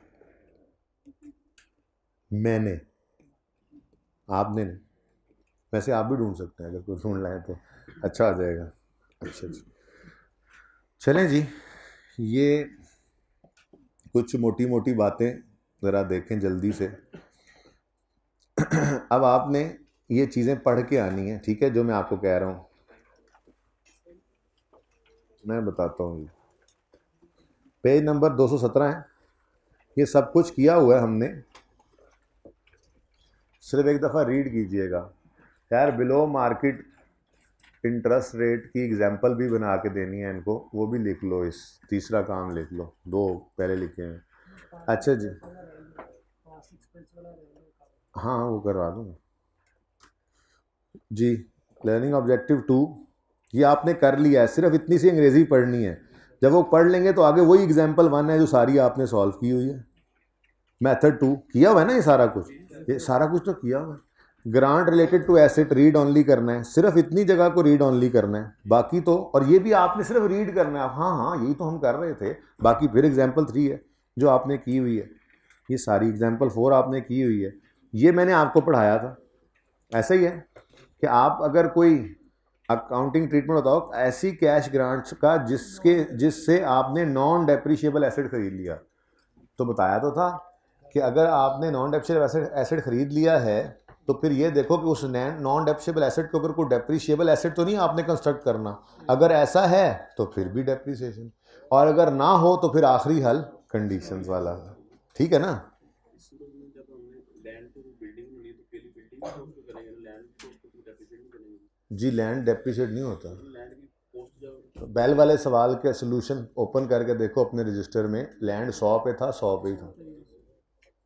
मैंने, आपने नहीं। वैसे आप भी ढूंढ सकते हैं अगर कोई ढूंढ लाए तो अच्छा आ जाएगा। अच्छा जी, चलें जी, ये कुछ मोटी मोटी बातें ज़रा देखें जल्दी से। अब आपने ये चीज़ें पढ़ के आनी है, ठीक है, जो मैं आपको कह रहा हूँ मैं बताता हूँ। पेज नंबर 217 है, ये सब कुछ किया हुआ है हमने, सिर्फ एक दफ़ा रीड कीजिएगा। यार बिलो मार्केट इंटरेस्ट रेट की एग्जांपल भी बना के देनी है इनको, वो भी लिख लो, इस तीसरा काम लिख लो, 2 पहले लिखे हैं। अच्छा जी, हाँ वो करवा दूँगा जी। लर्निंग ऑब्जेक्टिव 2 ये आपने कर लिया है, सिर्फ इतनी सी अंग्रेज़ी पढ़नी है। जब वो पढ़ लेंगे तो आगे वही एग्जाम्पल 1 है जो सारी आपने सॉल्व की हुई है। मेथड 2 किया हुआ है ना, ये सारा कुछ, ये सारा कुछ तो किया हुआ है। Grant related to asset read only करना है, सिर्फ इतनी जगह को रीड ऑनली करना है, बाकी तो, और ये भी आपने सिर्फ रीड करना है। हाँ हाँ यही तो हम कर रहे थे, बाकी फिर एग्जाम्पल 3 है जो आपने की हुई है, ये सारी एग्जाम्पल 4 आपने की हुई है, ये मैंने आपको पढ़ाया था। ऐसा ही है कि आप अगर कोई अकाउंटिंग ट्रीटमेंट बताओ ऐसी कैश ग्रांट्स का जिससे आपने नॉन डेप्रिशिएबल एसेट खरीद लिया, तो बताया तो था कि अगर आपने नॉन डेप्रिशिएबल एसेट खरीद लिया है तो फिर ये देखो कि उस नॉन डेप्रिशिएबल एसेट के ऊपर कोई डेप्रिशिएबल एसेट तो नहीं आपने कंस्ट्रक्ट करना। अगर ऐसा है तो फिर भी डेप्रिसिएशन, और अगर ना हो तो फिर आखिरी हल कंडीशंस वाला, ठीक है ना। जी लैंड डेप्रिशिएट नहीं होता। बैल वाले सवाल के सोल्यूशन ओपन करके देखो अपने रजिस्टर में, लैंड 100 पे था, 100 पे ही था,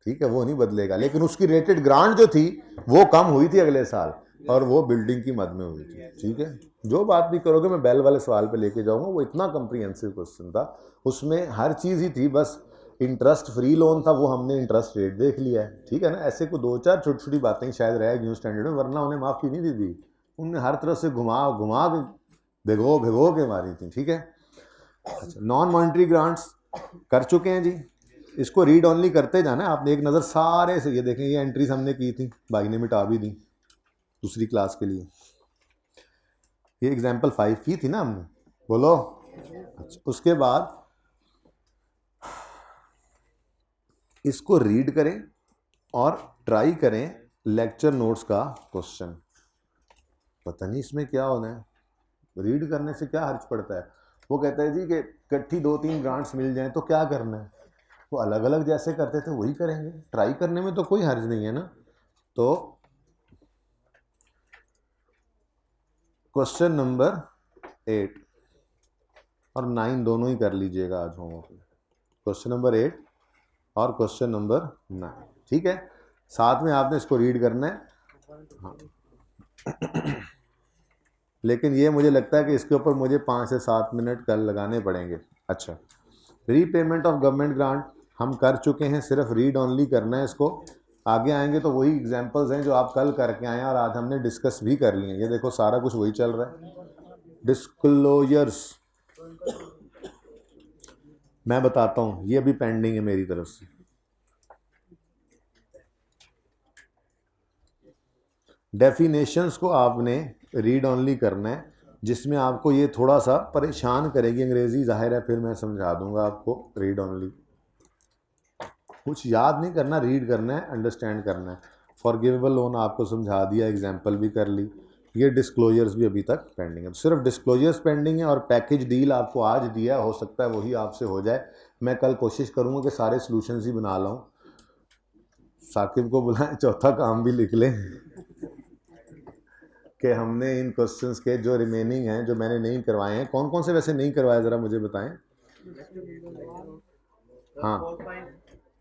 ठीक है, वो नहीं बदलेगा, लेकिन उसकी रेटेड ग्रांट जो थी वो कम हुई थी अगले साल और वो बिल्डिंग की मद में हुई थी, ठीक है। जो बात भी करोगे मैं बैल वाले सवाल पे लेके जाऊंगा, वो इतना कम्प्रीहेंसिव क्वेश्चन था, उसमें हर चीज़ ही थी, बस इंटरेस्ट फ्री लोन था वो हमने इंटरेस्ट रेट देख लिया है, ठीक है ना। ऐसे को 2-4 छोटी छोटी बातें शायद रह गई स्टैंडर्ड में, वरना उन्हें माफ़ की नहीं दी थी, उनने हर तरफ से घुमा घुमा के भिगो के मारी थी, ठीक है। अच्छा, नॉन मॉनिटरी ग्रांट्स कर चुके हैं जी, इसको रीड ऑनली करते जाना है आपने, एक नज़र सारे से, ये देखें ये एंट्रीज हमने की थी, भाई ने मिटा भी दी दूसरी क्लास के लिए, ये एग्जाम्पल 5 की थी ना हमने, बोलो। अच्छा, उसके बाद इसको रीड करें और ट्राई करें लेक्चर नोट्स का क्वेश्चन। पता नहीं इसमें क्या होना है, रीड करने से क्या हर्ज पड़ता है। वो कहता है जी कि इकट्ठी 2-3 ग्रांट्स मिल जाएं तो क्या करना है, वो अलग अलग जैसे करते थे वही करेंगे, ट्राई करने में तो कोई हर्ज नहीं है ना। तो क्वेश्चन नंबर 8 और 9 दोनों ही कर लीजिएगा आज होमवर्क में, क्वेश्चन नंबर 8 और क्वेश्चन नंबर 9, ठीक है। साथ में आपने इसको रीड करना है, हाँ। लेकिन ये मुझे लगता है कि इसके ऊपर मुझे 5 से 7 मिनट कल लगाने पड़ेंगे। अच्छा, रीपेमेंट ऑफ गवर्नमेंट ग्रांट हम कर चुके हैं, सिर्फ रीड ऑनली करना है इसको। आगे आएंगे तो वही एग्जांपल्स हैं जो आप कल करके आए हैं और आज हमने डिस्कस भी कर लिए हैं, ये देखो सारा कुछ वही चल रहा है। डिस्क्लोजर्स मैं बताता हूँ, ये अभी पेंडिंग है मेरी तरफ से। डेफिनेशंस को आपने रीड ऑनली करना है, जिसमें आपको ये थोड़ा सा परेशान करेगी अंग्रेजी, जाहिर है, फिर मैं समझा दूंगा आपको। रीड ऑनली कुछ याद नहीं करना, रीड करना है, अंडरस्टैंड करना है। फॉरगिवेबल लोन आपको समझा दिया, एग्जांपल भी कर ली। ये डिस्क्लोजर्स भी अभी तक पेंडिंग है, सिर्फ डिस्क्लोजर्स पेंडिंग है। और पैकेज डील आपको आज दिया, हो सकता है वही आपसे हो जाए। मैं कल कोशिश करूँगा कि सारे सॉल्यूशंस ही बना लाऊं। साकिब को बुलाएं, चौथा काम भी लिख लें कि हमने इन क्वेश्चंस के जो रिमेनिंग हैं, जो मैंने नहीं करवाए हैं, कौन कौन से वैसे नहीं करवाए ज़रा मुझे बताएं। हाँ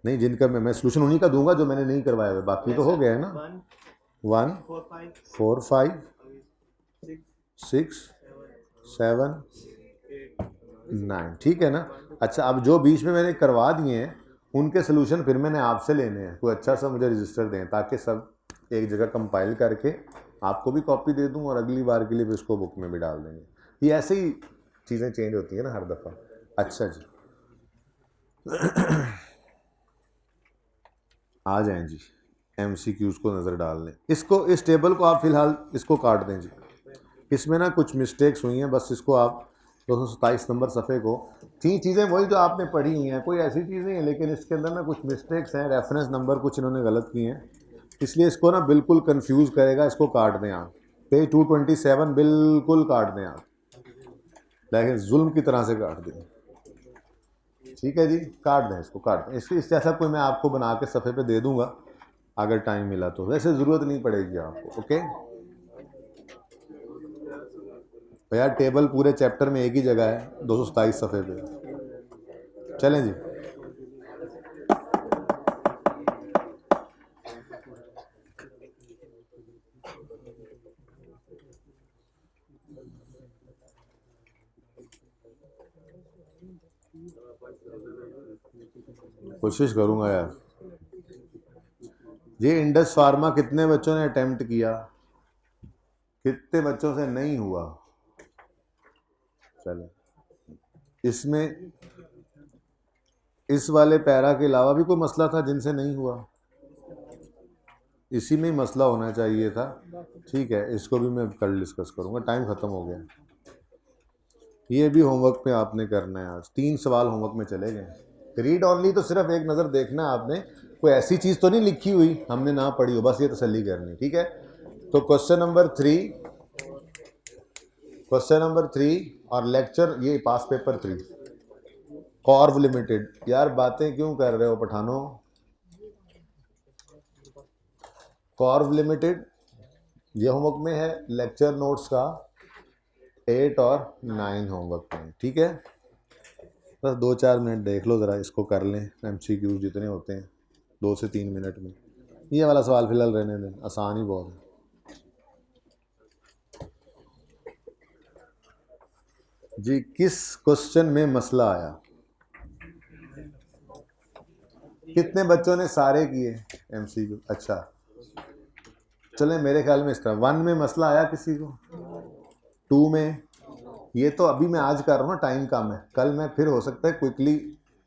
नहीं, जिनका मैं सॉल्यूशन उन्हीं का दूंगा जो मैंने नहीं करवाया हुआ, बाकी तो हो गया है ना। 1 4 5 6 7 9, ठीक है ना। अच्छा, अब जो बीच में मैंने करवा दिए हैं उनके सोल्यूशन फिर मैंने आपसे लेने हैं। कोई अच्छा सा मुझे रजिस्टर दें ताकि सब एक जगह कंपाइल करके आपको भी कॉपी दे दूं और अगली बार के लिए भी उसको बुक में भी डाल देंगे। ये ऐसे ही चीज़ें चेंज होती हैं ना हर दफ़ा। अच्छा जी आ जाएं जी, MCQs को नज़र डाल लें। इसको, इस टेबल को आप फ़िलहाल इसको काट दें जी। इसमें ना कुछ मिस्टेक्स हुई हैं, बस इसको आप 227 नंबर सफ़े को, 3 चीज़ें वही जो आपने पढ़ी हुई हैं, कोई ऐसी चीज़ नहीं है, लेकिन इसके अंदर ना कुछ मिस्टेक्स हैं, रेफरेंस नंबर कुछ इन्होंने गलत किए हैं, इसलिए इसको ना बिल्कुल कंफ्यूज करेगा। इसको काट दें आप, पेज 227 बिल्कुल काट दें आप, लेकिन जुल्म की तरह से काट दें। ठीक है जी, काट दें इसको, काट दें। इससे ऐसा कोई मैं आपको बना के सफ़े पे दे दूंगा अगर टाइम मिला तो, वैसे ज़रूरत नहीं पड़ेगी आपको। ओके भैया, टेबल पूरे चैप्टर में एक ही जगह है, 227 सफ़े पे। चलें जी, कोशिश करूंगा यार। ये इंडस फार्मा कितने बच्चों ने अटेम्प्ट किया, कितने बच्चों से नहीं हुआ? चले, इसमें इस वाले पैरा के अलावा भी कोई मसला था जिनसे नहीं हुआ? इसी में ही मसला होना चाहिए था। ठीक है, इसको भी मैं कल डिस्कस करूंगा, टाइम ख़त्म हो गया। ये भी होमवर्क पे आपने करना है आज, 3 सवाल होमवर्क में चले गए। रीड ऑनली तो सिर्फ एक नज़र देखना है आपने, कोई ऐसी चीज़ तो नहीं लिखी हुई हमने ना पढ़ी हो, बस ये तसल्ली करनी। ठीक है, तो क्वेश्चन नंबर 3 और लेक्चर ये पास पेपर 3, कॉर्व लिमिटेड। यार बातें क्यों कर रहे हो पठानों? कॉर्व लिमिटेड ये होमवर्क में है, लेक्चर नोट्स का 8 और 9 होमवर्क में। ठीक है, बस 2-4 मिनट देख लो ज़रा, इसको कर लें। MCQ जितने होते हैं 2 से 3 मिनट में। ये वाला सवाल फिलहाल रहने दें, आसान ही बहुत है। जी, किस क्वेश्चन में मसला आया? कितने बच्चों ने सारे किए MCQ? अच्छा चलें, मेरे ख्याल में इस तरह 1 में मसला आया किसी को, 2 में, ये तो अभी मैं आज कर रहा हूँ ना, टाइम कम है, कल मैं फिर हो सकता है क्विकली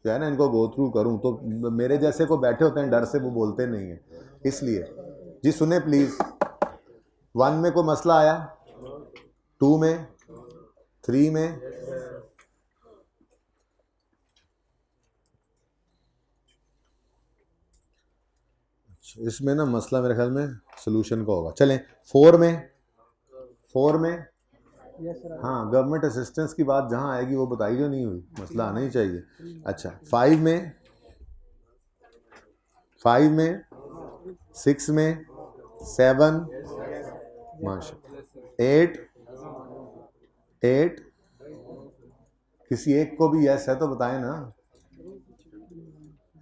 जो है ना इनको गो थ्रू करूँ, तो मेरे जैसे को बैठे होते हैं डर से, वो बोलते नहीं हैं, इसलिए। जी सुने प्लीज़, 1 में कोई मसला आया, 2 में, 3 में, इसमें ना मसला मेरे ख्याल में सोल्यूशन का होगा। चलें 4 में, हाँ गवर्नमेंट असिस्टेंस की बात जहाँ आएगी वो बताई जो नहीं हुई, मसला आना ही चाहिए। अच्छा 5 में, 6 में, 7, माशा, 8 किसी एक को भी यस है तो बताएं ना,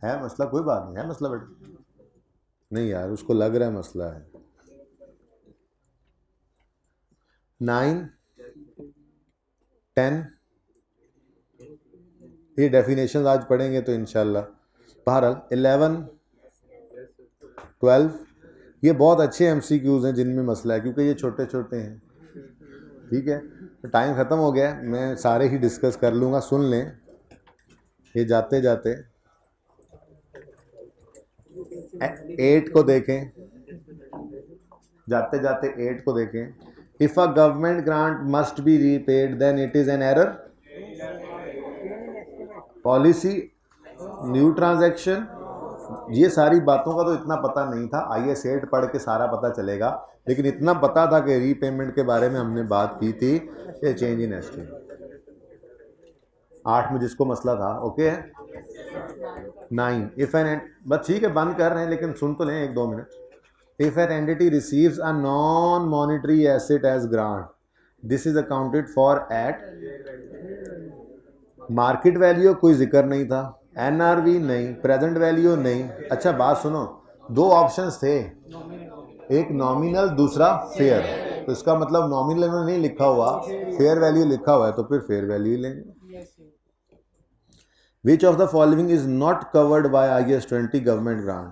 है मसला? कोई बात नहीं है मसला बेटा, नहीं यार उसको लग रहा है मसला है। 9, 10 ये डेफिनेशन आज पढ़ेंगे तो इंशाल्लाह। बहरहाल 11, 12 ये बहुत अच्छे MCQs हैं जिनमें मसला है, क्योंकि ये छोटे छोटे हैं। ठीक है, तो टाइम ख़त्म हो गया, मैं सारे ही डिस्कस कर लूँगा, सुन लें ये जाते जाते। 8 को देखें, जाते जाते 8 को देखें। If a government grant must be repaid then it is an error, policy, new transaction, ये सारी बातों का तो इतना पता नहीं था, आइए सेट पढ़ के सारा पता चलेगा, लेकिन इतना पता था कि रीपेमेंट के बारे में हमने बात की थी, ये चेंज इन एस्टीम 8 में जिसको मसला था, ओके है 9 इफ एन, बस ठीक है बंद कर रहे हैं लेकिन सुन तो लें 1-2 मिनट। If an entity receives a non monetary asset as grant, this is accounted for at market value, कोई जिक्र नहीं था, एनआरवी नहीं, प्रेजेंट वैल्यू नहीं। अच्छा बात सुनो, 2 ऑप्शंस थे, एक नॉमिनल दूसरा फेयर, तो इसका मतलब नॉमिनल में नहीं लिखा हुआ, फेयर वैल्यू लिखा हुआ है, तो फिर फेयर वैल्यू लेंगे। Which of the following is not covered by IAS 20 government grant?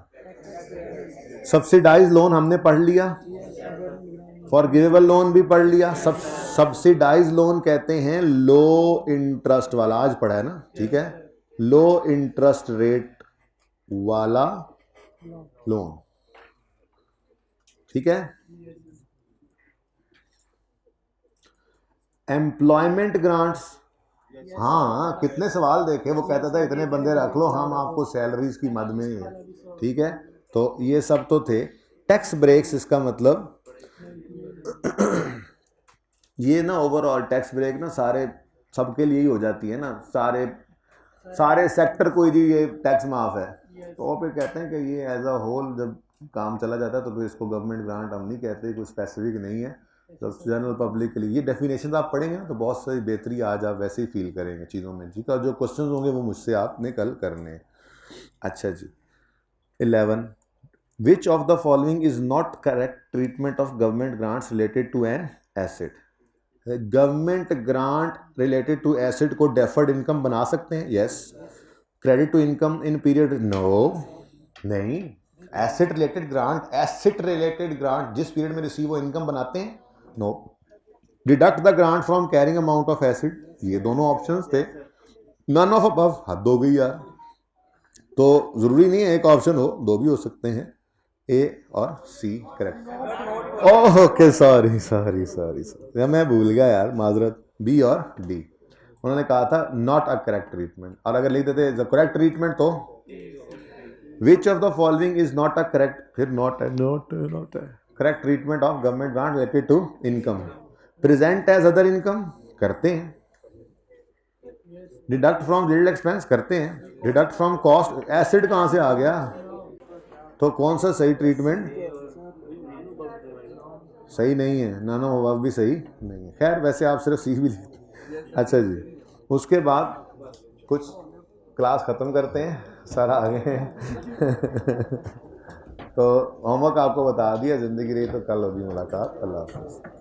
Subsidised loan हमने पढ़ लिया, फॉरगिवेबल लोन भी पढ़ लिया। सब्सिडाइज लोन कहते हैं लो इंटरेस्ट वाला, आज पढ़ा है ना, ठीक है, लो इंटरेस्ट रेट वाला लोन, ठीक है। एम्प्लॉयमेंट ग्रांट्स, हाँ कितने सवाल देखे, वो कहता था इतने बंदे रख लो हम आपको सैलरीज की मद में, ठीक है, तो ये सब तो थे। टैक्स ब्रेक्स, इसका मतलब ये ना ओवरऑल टैक्स ब्रेक ना सारे सबके लिए ही हो जाती है ना, सारे सेक्टर को जी ये टैक्स माफ है, तो फिर कहते हैं कि ये एज अ होल जब काम चला जाता है तो फिर इसको गवर्नमेंट ग्रांट हम नहीं कहते, कोई स्पेसिफिक नहीं है, तो जनरल पब्लिक के लिए। ये डेफिनेशन आप पढ़ेंगे ना तो बहुत सारी बेहतरी आज आप वैसे ही फील करेंगे चीज़ों में, ठीक है। जो क्वेश्चन होंगे वो मुझसे आपने कल करने हैं। अच्छा जी 11, which of the following is not correct treatment of government grants related to an asset? Government grant related to asset को डेफर्ड इनकम बना सकते हैं, yes. Credit to income in period, no, नहीं। एसेट रिलेटेड ग्रांट जिस period में receive वो income बनाते हैं, no. Deduct the grant from carrying amount of asset, ये दोनों ऑप्शंस थे। नन ऑफ अबव, हद हो गई यार, तो जरूरी नहीं है एक ऑप्शन हो, 2 भी हो सकते हैं, ए और सी करेक्ट। ओके सॉरी मैं भूल गया यार, माजरत, बी और डी। उन्होंने कहा था नॉट अ करेक्ट ट्रीटमेंट, और अगर लिख देते द करेक्ट ट्रीटमेंट तो which of the following is not a correct, फिर not correct treatment of government grant related to income. Present as other income करते हैं, डिडक्ट फ्रॉम रियल एक्सपेंस करते हैं, डिडक्ट फ्रॉम कॉस्ट, एसिड कहाँ से आ गया, तो कौन सा सही ट्रीटमेंट, सही नहीं है, नानो अबव भी सही नहीं है। खैर वैसे आप सिर्फ सी भी लेते। अच्छा जी, उसके बाद कुछ क्लास ख़त्म करते हैं, सर आ गए हैं तो होमवर्क आपको बता दिया, ज़िंदगी रही तो कल होगी मुलाकात। अल्लाह हाफ़िज़।